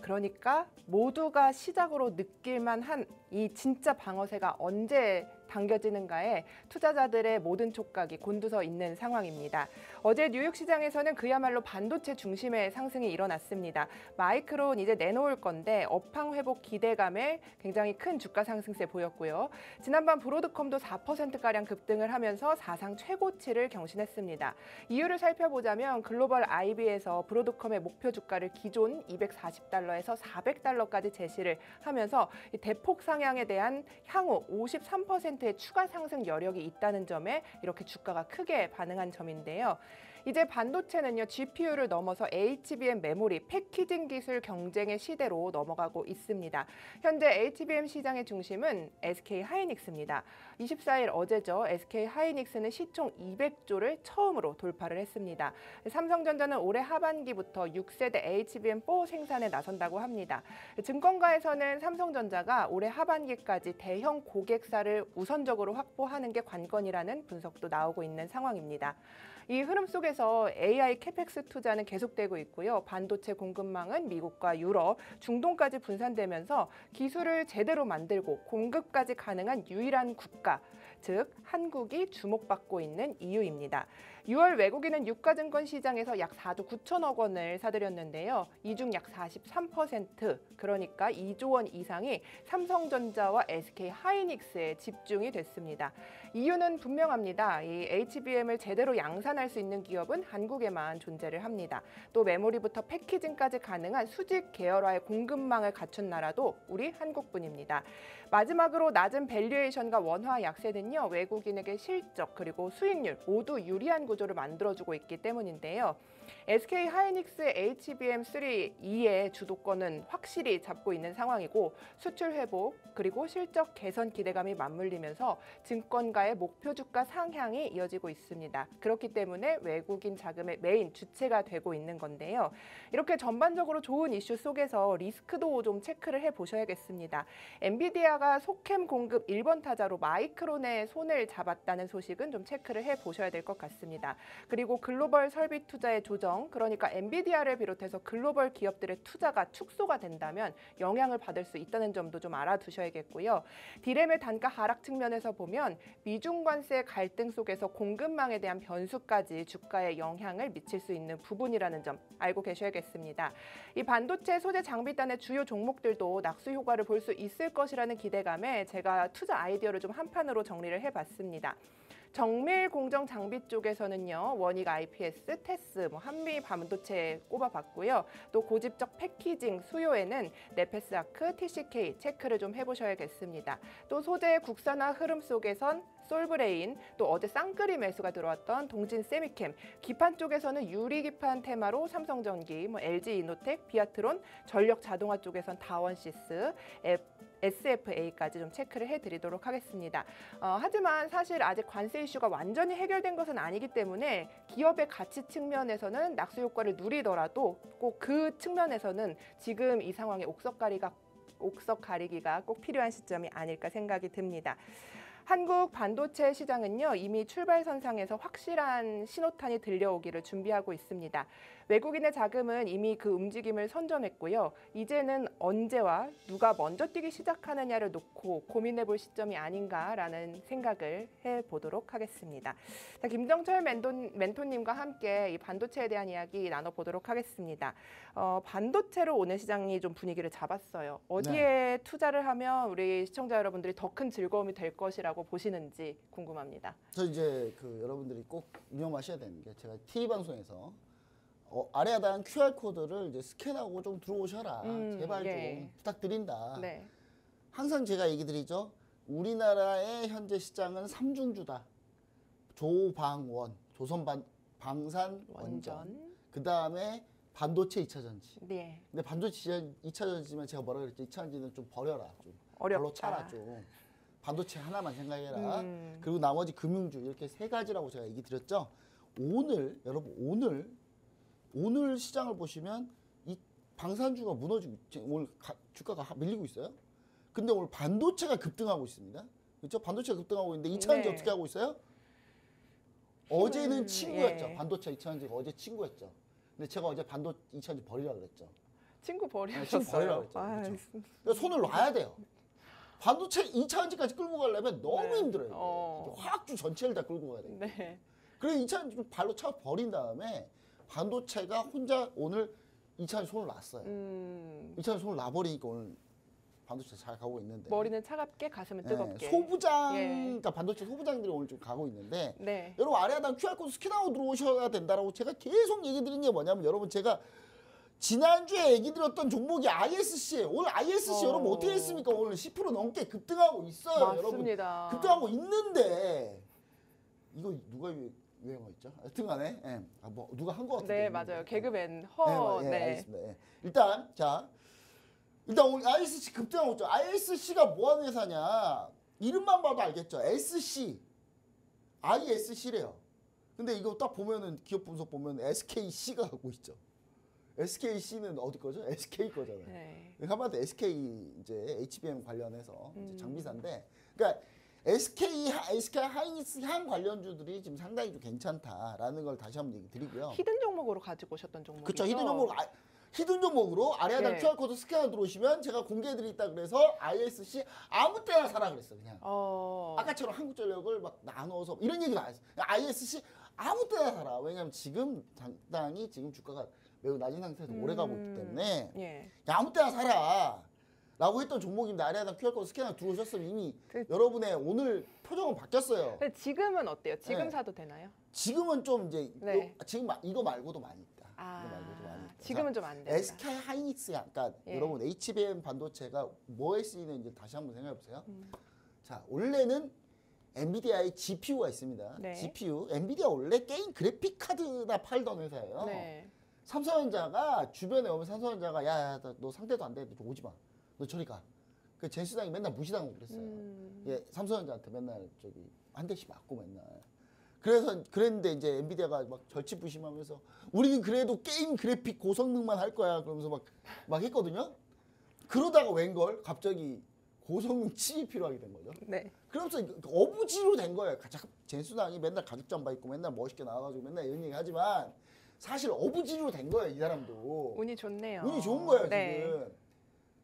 그러니까 모두가 시작으로 느낄만 한 이 진짜 방어세가 언제 당겨지는가에 투자자들의 모든 촉각이 곤두서 있는 상황입니다. 어제 뉴욕 시장에서는 그야말로 반도체 중심의 상승이 일어났습니다. 마이크론 이제 내놓을 건데 업황 회복 기대감에 굉장히 큰 주가 상승세 보였고요. 지난밤 브로드컴도 4%가량 급등을 하면서 사상 최고치를 경신했습니다. 이유를 살펴보자면 글로벌 IB에서 브로드컴의 목표 주가를 기존 240달러에서 400달러까지 제시를 하면서 대폭 상향에 대한 향후 53%의 추가 상승 여력이 있다는 점에 이렇게 주가가 크게 반응한 점인데요. 이제 반도체는요, GPU를 넘어서 HBM 메모리, 패키징 기술 경쟁의 시대로 넘어가고 있습니다. 현재 HBM 시장의 중심은 SK 하이닉스입니다. 24일 어제죠. SK 하이닉스는 시총 200조를 처음으로 돌파를 했습니다. 삼성전자는 올해 하반기부터 6세대 HBM4 생산에 나선다고 합니다. 증권가에서는 삼성전자가 올해 하반기까지 대형 고객사를 우선적으로 확보하는 게 관건이라는 분석도 나오고 있는 상황입니다. 이 흐름 속에서 AI 캐펙스 투자는 계속되고 있고요. 반도체 공급망은 미국과 유럽, 중동까지 분산되면서 기술을 제대로 만들고 공급까지 가능한 유일한 국가, 즉 한국이 주목받고 있는 이유입니다. 6월 외국인은 유가증권 시장에서 약 4조 9천억 원을 사들였는데요. 이 중 약 43%, 그러니까 2조 원 이상이 삼성전자와 SK 하이닉스에 집중이 됐습니다. 이유는 분명합니다. 이 HBM을 제대로 양산할 수 있는 기업은 한국에만 존재를 합니다. 또 메모리부터 패키징까지 가능한 수직 계열화의 공급망을 갖춘 나라도 우리 한국뿐입니다. 마지막으로 낮은 밸류에이션과 원화 약세는요, 외국인에게 실적 그리고 수익률 모두 유리한 구조를 만들어주고 있기 때문인데요. SK 하이닉스 HBM3E의 주도권은 확실히 잡고 있는 상황이고 수출 회복 그리고 실적 개선 기대감이 맞물리면서 증권가의 목표 주가 상향이 이어지고 있습니다. 그렇기 때문에 외국인 자금의 메인 주체가 되고 있는 건데요. 이렇게 전반적으로 좋은 이슈 속에서 리스크도 좀 체크를 해보셔야겠습니다. 엔비디아가 속캠 공급 1번 타자로 마이크론의 손을 잡았다는 소식은 좀 체크를 해보셔야 될 것 같습니다. 그리고 글로벌 설비 투자의 조정, 그러니까 엔비디아를 비롯해서 글로벌 기업들의 투자가 축소가 된다면 영향을 받을 수 있다는 점도 좀 알아두셔야겠고요. 디램의 단가 하락 측면에서 보면 미중 관세 갈등 속에서 공급망에 대한 변수까지 주가에 영향을 미칠 수 있는 부분이라는 점 알고 계셔야겠습니다. 이 반도체 소재 장비단의 주요 종목들도 낙수 효과를 볼 수 있을 것이라는 기대감에 제가 투자 아이디어를 좀 한 판으로 정리를 해봤습니다. 정밀 공정 장비 쪽에서는요, 원익 IPS, 테스, 한미 반도체 꼽아봤고요. 또 고집적 패키징 수요에는 네페스아크, TCK 체크를 좀 해보셔야겠습니다. 또 소재 국산화 흐름 속에선 솔브레인, 또 어제 쌍끌이 매수가 들어왔던 동진 세미캠, 기판 쪽에서는 유리 기판 테마로 삼성전기, LG 이노텍, 비아트론, 전력 자동화 쪽에선 다원시스, SFA까지 좀 체크를 해드리도록 하겠습니다. 하지만 사실 아직 관세 이슈가 완전히 해결된 것은 아니기 때문에 기업의 가치 측면에서는 낙수 효과를 누리더라도 꼭 그 측면에서는 지금 이 상황에 옥석 가리기가 꼭 필요한 시점이 아닐까 생각이 듭니다. 한국 반도체 시장은요, 이미 출발선상에서 확실한 신호탄이 들려오기를 준비하고 있습니다. 외국인의 자금은 이미 그 움직임을 선점했고요. 이제는 언제와 누가 먼저 뛰기 시작하느냐를 놓고 고민해 볼 시점이 아닌가라는 생각을 해보도록 하겠습니다. 자, 김정철 멘토님과 함께 이 반도체에 대한 이야기 나눠보도록 하겠습니다. 반도체로 오늘 시장이 좀 분위기를 잡았어요. 어디에 투자를 하면 우리 시청자 여러분들이 더 큰 즐거움이 될 것이라고 보시는지 궁금합니다. 저 이제 여러분들이 꼭 유념하셔야 되는 게, 제가 TV 방송에서 아래 하단 QR 코드를 이제 스캔하고 좀 들어오셔라. 제발 좀 부탁드린다. 네. 항상 제가 얘기 드리죠. 우리나라의 현재 시장은 삼중주다. 조방원, 조선방산원전. 그 다음에 반도체 2차 전지. 네. 근데 반도체 2차 전지면 제가 뭐라 그랬죠? 2차 전지는 좀 버려라. 좀 어렵다. 별로 차라 좀. 반도체 하나만 생각해라. 그리고 나머지 금융주 이렇게 세 가지라고 제가 얘기 드렸죠. 오늘 여러분 오늘 시장을 보시면 이 방산주가 무너지고 오늘 주가가 밀리고 있어요. 근데 오늘 반도체가 급등하고 있습니다. 그렇죠? 반도체가 급등하고 있는데 이차전지 네. 어떻게 하고 있어요? 어제는 친구였죠. 반도체 이차전지가 어제 친구였죠. 근데 제가 어제 이차전지 버리라고 그랬죠. 친구 친구 버리셨어요. 버리라고 그랬죠. 아, 그렇죠? 그러니까 손을 놔야 돼요. 반도체 2차전지까지 끌고 가려면 너무 네. 힘들어요. 화학주 전체를 다 끌고 가야 돼요. 네. 그래서 2차전지 좀 발로 차 버린 다음에 반도체가 혼자 오늘 2차전지 손을 놨어요. 2차전지 손을 놔버리니까 오늘 반도체 잘 가고 있는데. 머리는 차갑게, 가슴은 뜨겁게. 소부장, 예. 그러니까 반도체 소부장들이 오늘 좀 가고 있는데. 네. 여러분 아래 하단 QR코드 스캔하고 들어오셔야 된다라고 제가 계속 얘기 드린 게 뭐냐면 여러분 제가 지난주에 얘기 드렸던 종목이 ISC예요. 오늘 ISC 여러분 어떻게 했습니까? 오늘 10% 넘게 급등하고 있어요. 맞습니다. 여러분 급등하고 있는데 이거 누가 유행어였죠? 하여튼간에 예. 뭐 누가 한 거 같은데. 네, 맞아요. 개그맨 허. 네, 네. 알겠습니다. 예. 일단 오늘 ISC 급등하고 있죠. ISC가 뭐 하는 회사냐? 이름만 봐도 알겠죠. SC, ISC래요. 근데 이거 딱 보면은 기업 분석 보면 SKC가 갖고 있죠. SKC는 어디 거죠? SK 거잖아요. 네. 한마디로 SK 이제 HBM 관련해서 이제 장비사인데, 그러니까 SK 하이닉스 향 관련주들이 지금 상당히 좀 괜찮다라는 걸 다시 한번 얘기 드리고요. 히든 종목으로 가지고 오셨던 종목이죠. 그렇죠. 히든 종목으로 아래 하단 네. QR코드 스캐너 들어오시면 제가 공개해드리겠다 그래서 ISC 아무 때나 사라 그랬어 그냥. 아까처럼 한국전력을 막 나눠서 이런 얘기도 안 했어. ISC 아무 때나 사라. 왜냐하면 지금 상당히 지금 주가가 매우 낮은 상태에서 오래 가고 있기 때문에 예. 아무 때나 사라 라고 했던 종목인데 아래 하단 QR코드 스캐너 들어오셨으면 이미 여러분의 오늘 표정은 바뀌었어요. 근데 지금은 어때요? 지금 네. 사도 되나요? 지금은 좀 이제 네. 지금 이거 말고도 많이 있다. 아, 이거 말고도 많이 있다. 지금은 좀 안 된다. SK 하이닉스 약간 예. 여러분 HBM 반도체가 뭐에 쓰이는지 다시 한번 생각해 보세요. 자, 원래는 엔비디아의 GPU가 있습니다. 네. GPU. 엔비디아 원래 게임 그래픽 카드나 팔던 회사예요. 네. 삼성전자가 주변에 오면 삼성전자가 야, 너 상대도 안 돼. 너 오지 마. 너 저리 가. 그 제수당이 맨날 무시당하고 그랬어요. 예, 삼성전자한테 맨날 한 대씩 맞고 맨날. 그래서 그랬는데 이제 엔비디아가 막 절치부심하면서 우리는 그래도 게임 그래픽 고성능만 할 거야 그러면서 막 했거든요. 그러다가 웬걸 갑자기 고성능 칩이 필요하게 된 거죠. 네. 그러면서 어부지로 된 거예요. 제수당이 맨날 가죽 잠바 입고 맨날 멋있게 나와가지고 맨날 이런 얘기 하지만 사실 어부지로 된 거예요. 이 사람도. 운이 좋네요. 운이 좋은 거예요 네. 지금.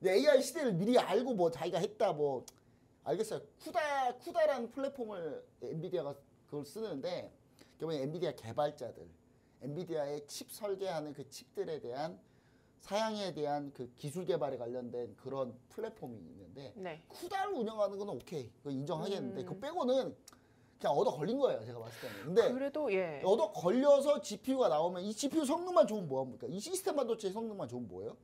근데 AI 시대를 미리 알고 뭐 자기가 했다 뭐 알겠어요. 쿠다라는 플랫폼을 엔비디아가 그걸 쓰는데 그러면 엔비디아 개발자들, 엔비디아의 칩 설계하는 그 칩들에 대한 사양에 대한 그 기술 개발에 관련된 그런 플랫폼이 있는데 네. 쿠다를 운영하는 건 오케이, 그거 인정하겠는데 그거 빼고는 그냥 얻어 걸린 거예요, 제가 봤을 때는. 근데 그래도 예. 얻어 걸려서 GPU가 나오면 이 GPU 성능만 좋으면 뭐합니까? 이 시스템 반도체 성능만 좋으면 뭐예요?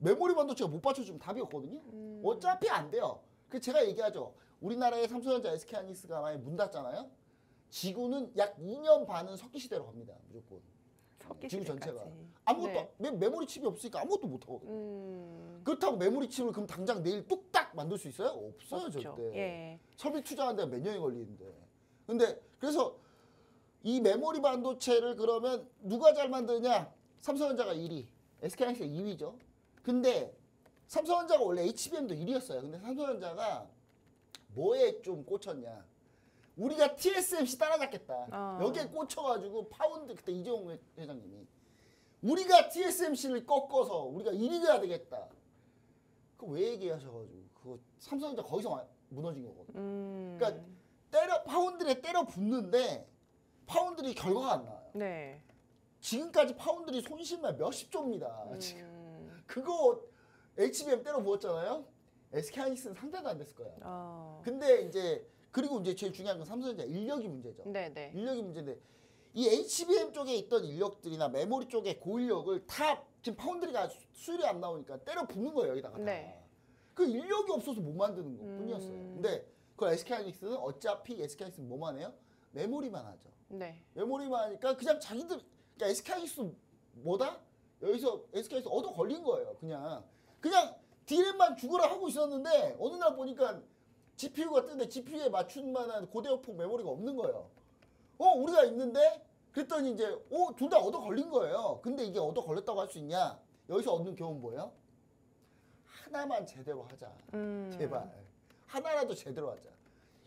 메모리 반도체가 못 받쳐주면 답이 없거든요. 어차피 안 돼요. 그 제가 얘기하죠. 우리나라의 삼성전자, SK하이닉스가 만약에 문 닫잖아요. 지구는 약 2년 반은 석기 시대로 갑니다. 무조건. 지구 전체가. 아무것도 메모리 칩이 없으니까 아무것도 못 하거든요. 그렇다고 메모리 칩을 그럼 당장 내일 뚝딱 만들 수 있어요? 없어요, 없죠. 절대. 예. 설비 투자하는데 몇 년이 걸리는데. 근데 그래서 이 메모리 반도체를 그러면 누가 잘 만드냐? 삼성전자가 1위, SK하이닉스가 2위죠. 근데 삼성전자가 원래 HBM도 1위였어요. 근데 삼성전자가 뭐에 좀 꽂혔냐? 우리가 TSMC 따라잡겠다. 여기에 꽂혀가지고 파운드 그때 이재용 회장님이 우리가 TSMC를 꺾어서 우리가 1위가 되겠다. 그거 왜 얘기하셔가지고 그거 삼성전자 거기서 무너진 거거든요. 그러니까 파운드에 때려 붙는데 파운드리 결과가 안 나와요. 네. 지금까지 파운드리 손실만 몇십 조입니다. 지금 그거 HBM 때려 부었잖아요. SK하이닉스는 상대도 안 됐을 거예요. 근데 이제 그리고 이제 제일 중요한 건 삼성전자 인력이 문제죠. 네네. 인력이 문제인데 이 HBM 쪽에 있던 인력들이나 메모리 쪽에 고인력을 다 지금 파운드리가 수율이 안 나오니까 때려 붓는 거예요 여기다가. 네. 그 인력이 없어서 못 만드는 것뿐이었어요. 근데 그 SK하이닉스는 어차피 SK하이닉스는 뭐만 해요? 메모리만 하죠. 네. 메모리만 하니까 그냥 자기들 그러니까 SK하이닉스 뭐다? 여기서 SK하이닉스 얻어 걸린 거예요. 그냥 디램만 죽으라 하고 있었는데 어느 날 보니까 GPU가 뜨는데 GPU에 맞출 만한 고대역폭 메모리가 없는 거예요. 우리가 있는데 그랬더니 이제 둘 다 얻어 걸린 거예요. 근데 이게 얻어 걸렸다고 할 수 있냐? 여기서 얻는 교훈 뭐예요? 하나만 제대로 하자. 제발. 하나라도 제대로 하자.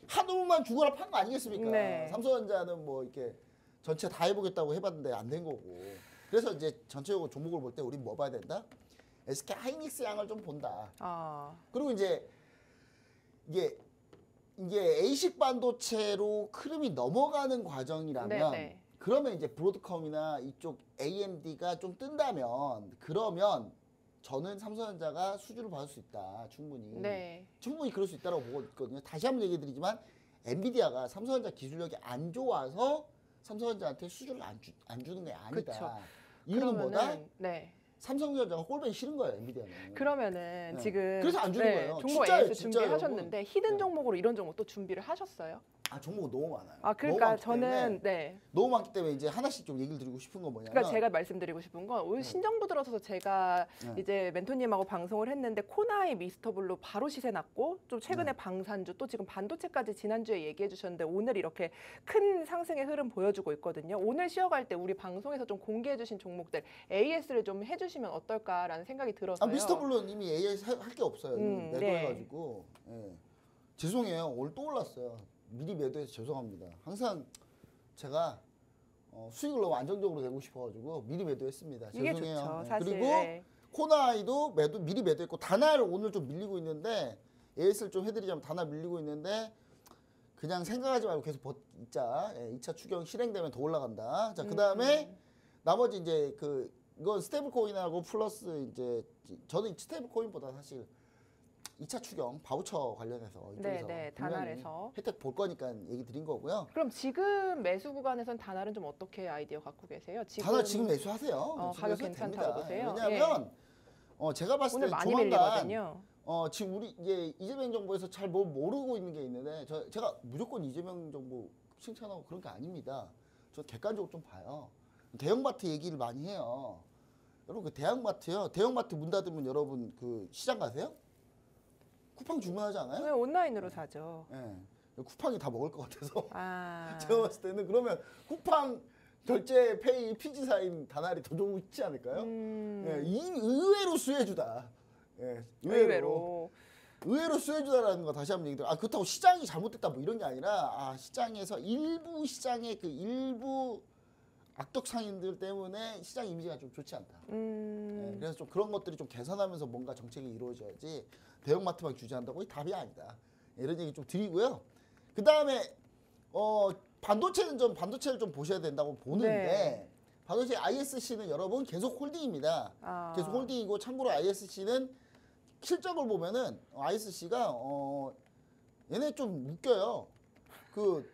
하나만 죽어라 판 거 아니겠습니까? 네. 삼성전자는 뭐 이렇게 전체 다 해보겠다고 해봤는데 안 된 거고. 그래서 이제 전체적으로 종목을 볼 때 우린 뭐 봐야 된다? SK 하이닉스 양을 좀 본다. 그리고 이제 이게 A식 반도체로 흐름이 넘어가는 과정이라면 네네. 그러면 이제 브로드컴이나 이쪽 AMD가 좀 뜬다면 그러면 저는 삼성전자가 수주를 받을 수 있다. 충분히. 네. 충분히 그럴 수 있다고 보고 있거든요. 다시 한번 얘기 드리지만 엔비디아가 삼성전자 기술력이 안 좋아서 삼성전자한테 수주를 안 주는 게 아니다. 그쵸. 이유는 뭐다? 그러면은, 네. 삼성전자가 꼴뱅이 싫은 거예요, 엔비디아는. 그러면은 네. 지금 그래서 안 주는 거예요. 종목 진짜예요, AS 진짜예요, 준비하셨는데 히든 네. 종목으로 이런 종목 또 준비를 하셨어요? 종목 너무 많아요. 그러니까 너무 많기 저는 때문에, 네. 너무 많기 때문에 이제 하나씩 좀 얘기를 드리고 싶은 건 뭐냐면 그러니까 제가 말씀드리고 싶은 건 올 신정부 들어서서 제가 네. 이제 멘토님하고 방송을 했는데 코나이 미스터블루 바로 시세 났고 좀 최근에 방산주 또 지금 반도체까지 지난주에 얘기해 주셨는데 오늘 이렇게 큰 상승의 흐름 보여주고 있거든요. 오늘 쉬어갈 때 우리 방송에서 좀 공개해 주신 종목들 AS를 좀 해주시면 어떨까라는 생각이 들어서요. 미스터블루는 이미 AS 할 게 없어요. 이미 네. 매도해가지고. 예. 죄송해요. 오늘 또 올랐어요. 미리 매도해서 죄송합니다. 항상 제가 수익을 너무 안정적으로 내고 싶어가지고 미리 매도했습니다. 이게 죄송해요. 좋죠. 예. 사실. 그리고 네. 코나이도 미리 매도했고 다날 오늘 좀 밀리고 있는데 AS를 좀 해드리자면 다날 밀리고 있는데 그냥 생각하지 말고 계속 있자. 2차 추경 실행되면 더 올라간다. 자, 그 다음에 나머지 이제 이건 스테이블 코인하고 플러스 이제 저는 스테이블 코인보다 사실 2차 추경 바우처 관련해서 이쪽에서 네, 분명히 다날에서. 혜택 볼 거니까 얘기 드린 거고요. 그럼 지금 매수 구간에선 다날은 좀 어떻게 아이디어 갖고 계세요? 다날 지금 매수하세요. 가격 매수해도 괜찮다고 됩니다. 보세요? 왜냐하면 제가 봤을 오늘 때 많이 조만간 밀리거든요. 지금 우리 이제 이재명 정부에서 잘 모르고 있는 게 있는데 제가 무조건 이재명 정부 칭찬하고 그런 게 아닙니다. 저 객관적으로 좀 봐요. 대형마트 얘기를 많이 해요. 여러분 그 대형마트요. 대형마트 문 닫으면 여러분 그 시장 가세요? 쿠팡 주문하지 않아요? 네, 온라인으로 사죠. 예. 쿠팡이 다 먹을 것 같아서 아, 제가 봤을 때는 그러면 쿠팡 결제 페이 피지사인 다날이 더 좋지 않을까요? 예, 의외로 수혜주다. 예, 의외로 수혜주다라는 거 다시 한번 얘기 드려요. 그렇다고 시장이 잘못됐다 뭐 이런 게 아니라 시장에서 일부 시장의 그 일부 악덕 상인들 때문에 시장 이미지가 좀 좋지 않다. 예, 그래서 좀 그런 것들이 좀 개선하면서 뭔가 정책이 이루어져야지 대형마트만 규제한다고 답이 아니다. 이런 얘기 좀 드리고요. 그 다음에 반도체를 좀 보셔야 된다고 보는데 네. 반도체 ISC는 여러분 계속 홀딩입니다. 계속 홀딩이고 참고로 ISC는 실적을 보면은 ISC가 얘네 좀 웃겨요. 그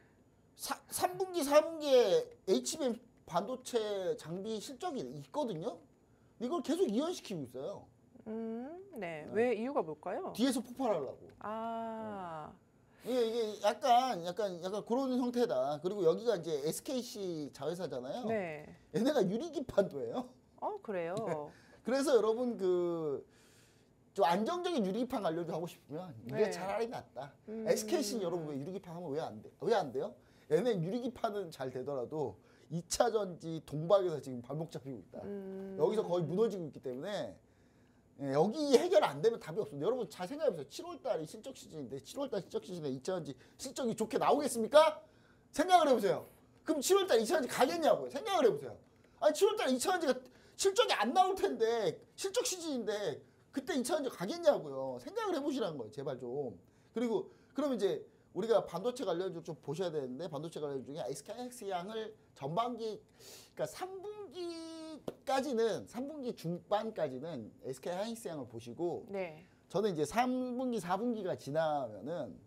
3분기, 4분기에 HBM 반도체 장비 실적이 있거든요. 이걸 계속 이연시키고 있어요. 네. 왜 이유가 뭘까요? 뒤에서 폭발하려고. 이게 약간 그런 형태다. 그리고 여기가 이제 SKC 자회사잖아요. 네. 얘네가 유리기판도예요. 그래요. 그래서 여러분 좀 안정적인 유리기판 관련주 하고 싶으면 이게 네. 차라리 낫다. SKC는 여러분 왜 유리기판 하면 왜 안 돼요? 얘네 유리기판은 잘 되더라도 2차 전지 동박에서 지금 발목 잡히고 있다. 여기서 거의 무너지고 있기 때문에 여기 해결 안 되면 답이 없습니다. 여러분 잘 생각해보세요. 7월달이 실적 시즌인데 7월달 실적 시즌에 2차 전지 실적이 좋게 나오겠습니까? 생각을 해보세요. 그럼 7월달 2차 전지 가겠냐고요. 생각을 해보세요. 7월달 2차 전지가 실적이 안 나올 텐데 실적 시즌인데 그때 2차 전지 가겠냐고요. 생각을 해보시라는 거예요. 제발 좀. 그리고 그럼 이제 우리가 반도체 관련주 좀 보셔야 되는데 반도체 관련 중에 SKX 양을 전반기 그러니까 3분기 중반까지는 SK 하이닉스 양을 보시고 네. 저는 이제 3분기 4분기가 지나면은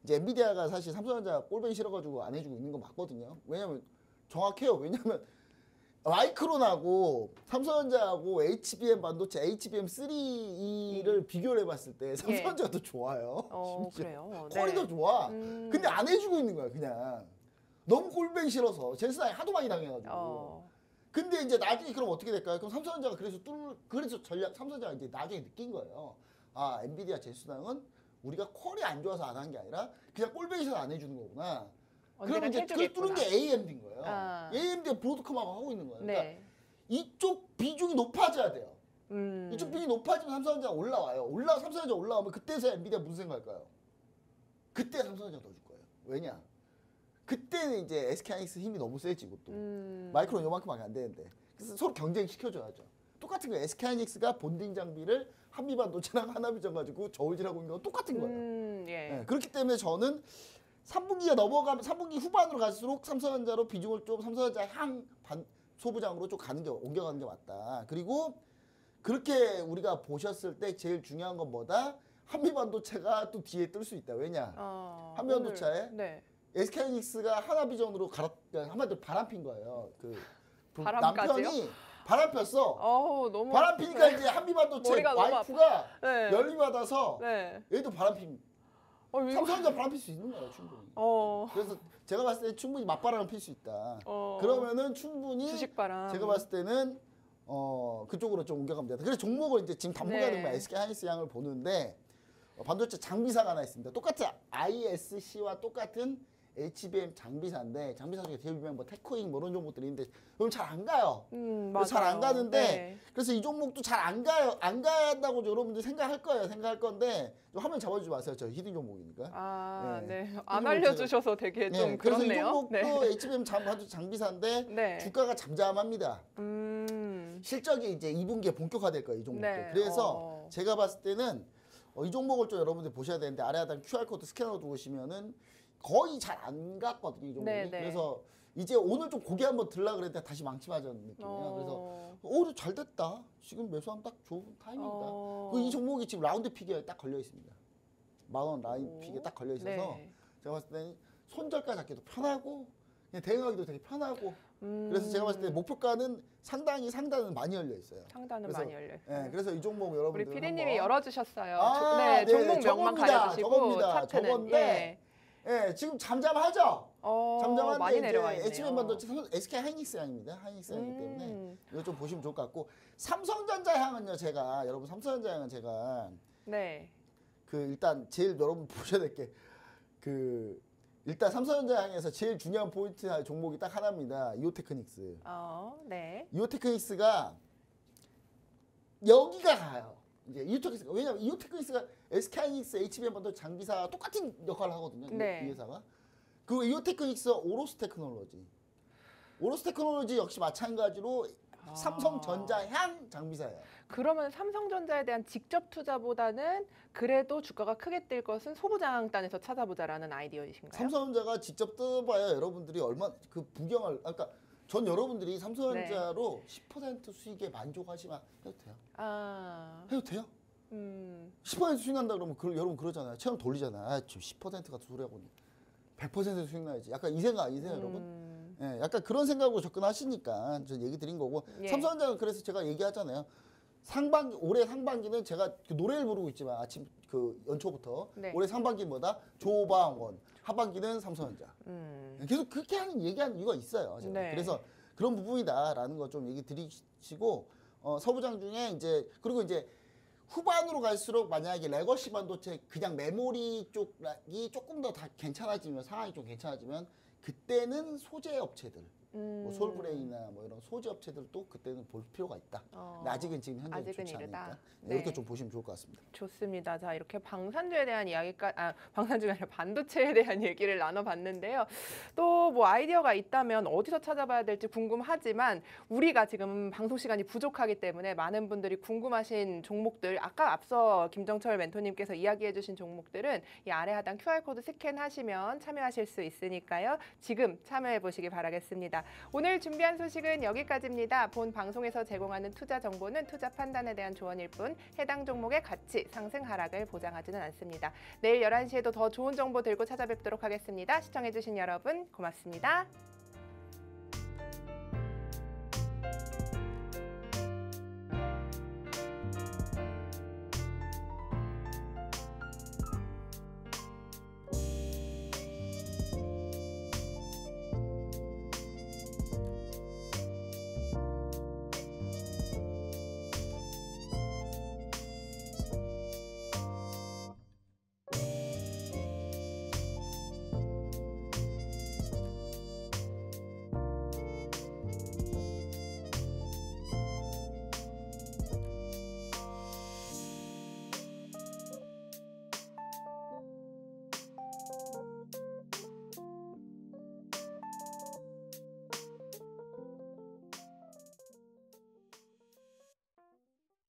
이제 엔비디아가 사실 삼성전자 꼴뱅이 싫어가지고 안 해주고 있는 거 맞거든요. 왜냐면 정확해요. 왜냐면 마이크론하고 삼성전자하고 HBM 반도체 HBM3E를 비교를 해봤을 때 삼성전자가 더 좋아요. 그래요. 퀄이 더 좋아. 근데 안 해주고 있는 거야 그냥. 너무 꼴뱅이 싫어서 젠스나이 하도 많이 당해가지고. 근데 이제 나중에 그럼 어떻게 될까요? 그럼 삼성전자가 그래서 전략 삼성전자가 이제 나중에 느낀 거예요. 엔비디아 젠스나이는 우리가 퀄이 안 좋아서 안 한 게 아니라 그냥 꼴배기에서 안 해주는 거구나. 언제나 그러면 이제 그걸 뚫은 게 AMD인 거예요. 아. AMD가 브로드컴하고 하고 있는 거예요. 그러니까 네. 이쪽 비중이 높아져야 돼요. 음. 이쪽 비중이 높아지면 삼성전자가 올라와요. 삼성전자 올라오면 그때서야 엔비디아 무슨 생각할까요? 그때 삼성전자가 더 줄 거예요. 왜냐? 그때는 이제 SK하이닉스 힘이 너무 세지고 또 마이크론 요만큼밖에 안 되는데 그래서 서로 경쟁시켜줘야죠. 똑같은 거예요. SK하이닉스가 본딩 장비를 한미반도체랑 하나비전 가지고 저울질하고 있는 건 똑같은 거예요. 예. 네, 그렇기 때문에 저는 3분기가 넘어가면 3분기 후반으로 갈수록 삼성전자로 비중을 좀 삼성전자 소부장으로 좀 옮겨가는 게 맞다. 그리고 그렇게 우리가 보셨을 때 제일 중요한 건 뭐다? 한미반도체가 또 뒤에 뜰 수 있다. 왜냐? 한미반도체에 네. SK하이닉스가 하나비전으로 한마디로 바람핀 거예요. 바람까지요? 남편이 바람 폈어. 너무 바람 피니까 이제 한미반도체 머리가 너무 와이프가 네. 열받아서 네. 얘도 바람 핍니다. 이거- 삼성전자 바람 필 수 있는 거예요, 충분히. 그래서 제가 봤을 때 충분히 맞바람을 필 수 있다. 그러면은 충분히 주식바람. 제가 봤을 때는 그쪽으로 좀 옮겨가면 된다. 그래서 종목을 이제 지금 당분간은 네. SK하이닉스 양을 보는데 반도체 장비사가 하나 있습니다. 똑같은 ISC와 똑같은 HBM 장비사인데 장비사 중에 제일 유명한 뭐 테코잉 뭐 이런 종목들이 있는데 그럼 잘 안 가요. 잘 안 가는데 네. 그래서 이 종목도 잘 안 가요. 안 간다고 여러분들 생각할 거예요. 생각할 건데 좀 화면 잡아주지 마세요. 저 히든 종목이니까. 네. 안 알려주셔서 되게 좀 그래서 이 그렇네요. 종목도 네. HBM 장비사인데 네. 주가가 잠잠합니다. 실적이 이제 2분기에 본격화될 거예요. 이 종목도. 네. 그래서 제가 봤을 때는 이 종목을 좀 여러분들 보셔야 되는데 아래 하단 QR코드 스캐너 두시면은 거의 잘 안 갔거든요. 이 종목이. 네, 네. 그래서 이제 오늘 좀 고개 한번 들라 그랬는데 다시 망치맞은 느낌이에요. 그래서 잘 됐다. 지금 매수하면 딱 좋은 타이밍이다. 이 종목이 지금 라운드 픽에 딱 걸려 있습니다. 10,000원 라인 픽에 딱 걸려 있어서 네. 제가 봤을 때는 손절가 잡기도 편하고 그냥 대응하기도 되게 편하고 그래서 제가 봤을 때 목표가는 상단은 많이 열려 있어요. 상단은 그래서, 많이 열려 있어요. 네, 그래서 이 종목 여러분들 우리 피디님이 한번- 열어주셨어요. 네, 종목 명만 저겁니다. 가려주시고 저겁니다. 차트는 저건데 지금 잠잠하죠. 잠잠한데 많이 이제 내려와 있네요. HBM 반도체 SK하이닉스 양입니다. 하이닉스 양이기 때문에 이거 좀 보시면 좋을 것 같고 삼성전자 향은요 제가 여러분 삼성전자 향은 제가 네. 일단 제일 여러분 보셔야 될 게 일단 삼성전자 향에서 제일 중요한 포인트 종목이 딱 하나입니다. 이오테크닉스. 네. 이오테크닉스가 여기가 가요. 이제 이오테크닉스가 왜냐면 이오테크닉스가 SK하이닉스, HBM 반도체 장비사 똑같은 역할을 하거든요. 네. 이 회사가. 그 이오테크닉스 오로스 테크놀로지 역시 마찬가지로 삼성전자 향 장비사예요. 그러면 삼성전자에 대한 직접 투자보다는 그래도 주가가 크게 뛸 것은 소부장단에서 찾아보자라는 아이디어이신가요? 삼성전자가 직접 떠봐야 여러분들이 얼마 그 부경을 그러니까 전 여러분들이 삼성전자로 10% 수익에 만족하시면 해도 돼요. 해도 돼요? 10% 수익 난다 그러면 여러분 그러잖아요. 체험 돌리잖아요. 지금 10%가 소리하고 100% 수익 나야지. 약간 이 생각 아니세요, 여러분? 예, 약간 그런 생각으로 접근하시니까 저 얘기 드린 거고 삼성전자는 그래서 제가 얘기하잖아요. 올해 상반기는 제가 노래를 부르고 있지만 아침 연초부터 올해 상반기는 뭐다? 조방원, 하반기는 삼성전자. 계속 그렇게 얘기하는 이유가 있어요. 제가. 그래서 그런 부분이다라는 거 좀 얘기 드리시고 서부장 중에 그리고 후반으로 갈수록 만약에 레거시 반도체 그냥 메모리 쪽이 조금 더 다 괜찮아지면 상황이 좀 괜찮아지면 그때는 소재 업체들 뭐 솔브레인이나 뭐 이런 소재 업체들도 그때는 볼 필요가 있다. 근데 아직은 지금 현재 아직은 좋지 이르다. 않으니까 네. 이렇게 좀 보시면 좋을 것 같습니다. 좋습니다. 자, 이렇게 방산주에 대한 방산주가 아니라 반도체에 대한 얘기를 나눠봤는데요. 또 뭐 아이디어가 있다면 어디서 찾아봐야 될지 궁금하지만 우리가 지금 방송 시간이 부족하기 때문에 많은 분들이 궁금하신 종목들 아까 앞서 김정철 멘토님께서 이야기해주신 종목들은 이 아래 하단 QR코드 스캔하시면 참여하실 수 있으니까요. 지금 참여해 보시기 바라겠습니다. 오늘 준비한 소식은 여기까지입니다. 본 방송에서 제공하는 투자 정보는 투자 판단에 대한 조언일 뿐 해당 종목의 가치, 상승, 하락을 보장하지는 않습니다. 내일 11시에도 더 좋은 정보 들고 찾아뵙도록 하겠습니다. 시청해주신 여러분 고맙습니다.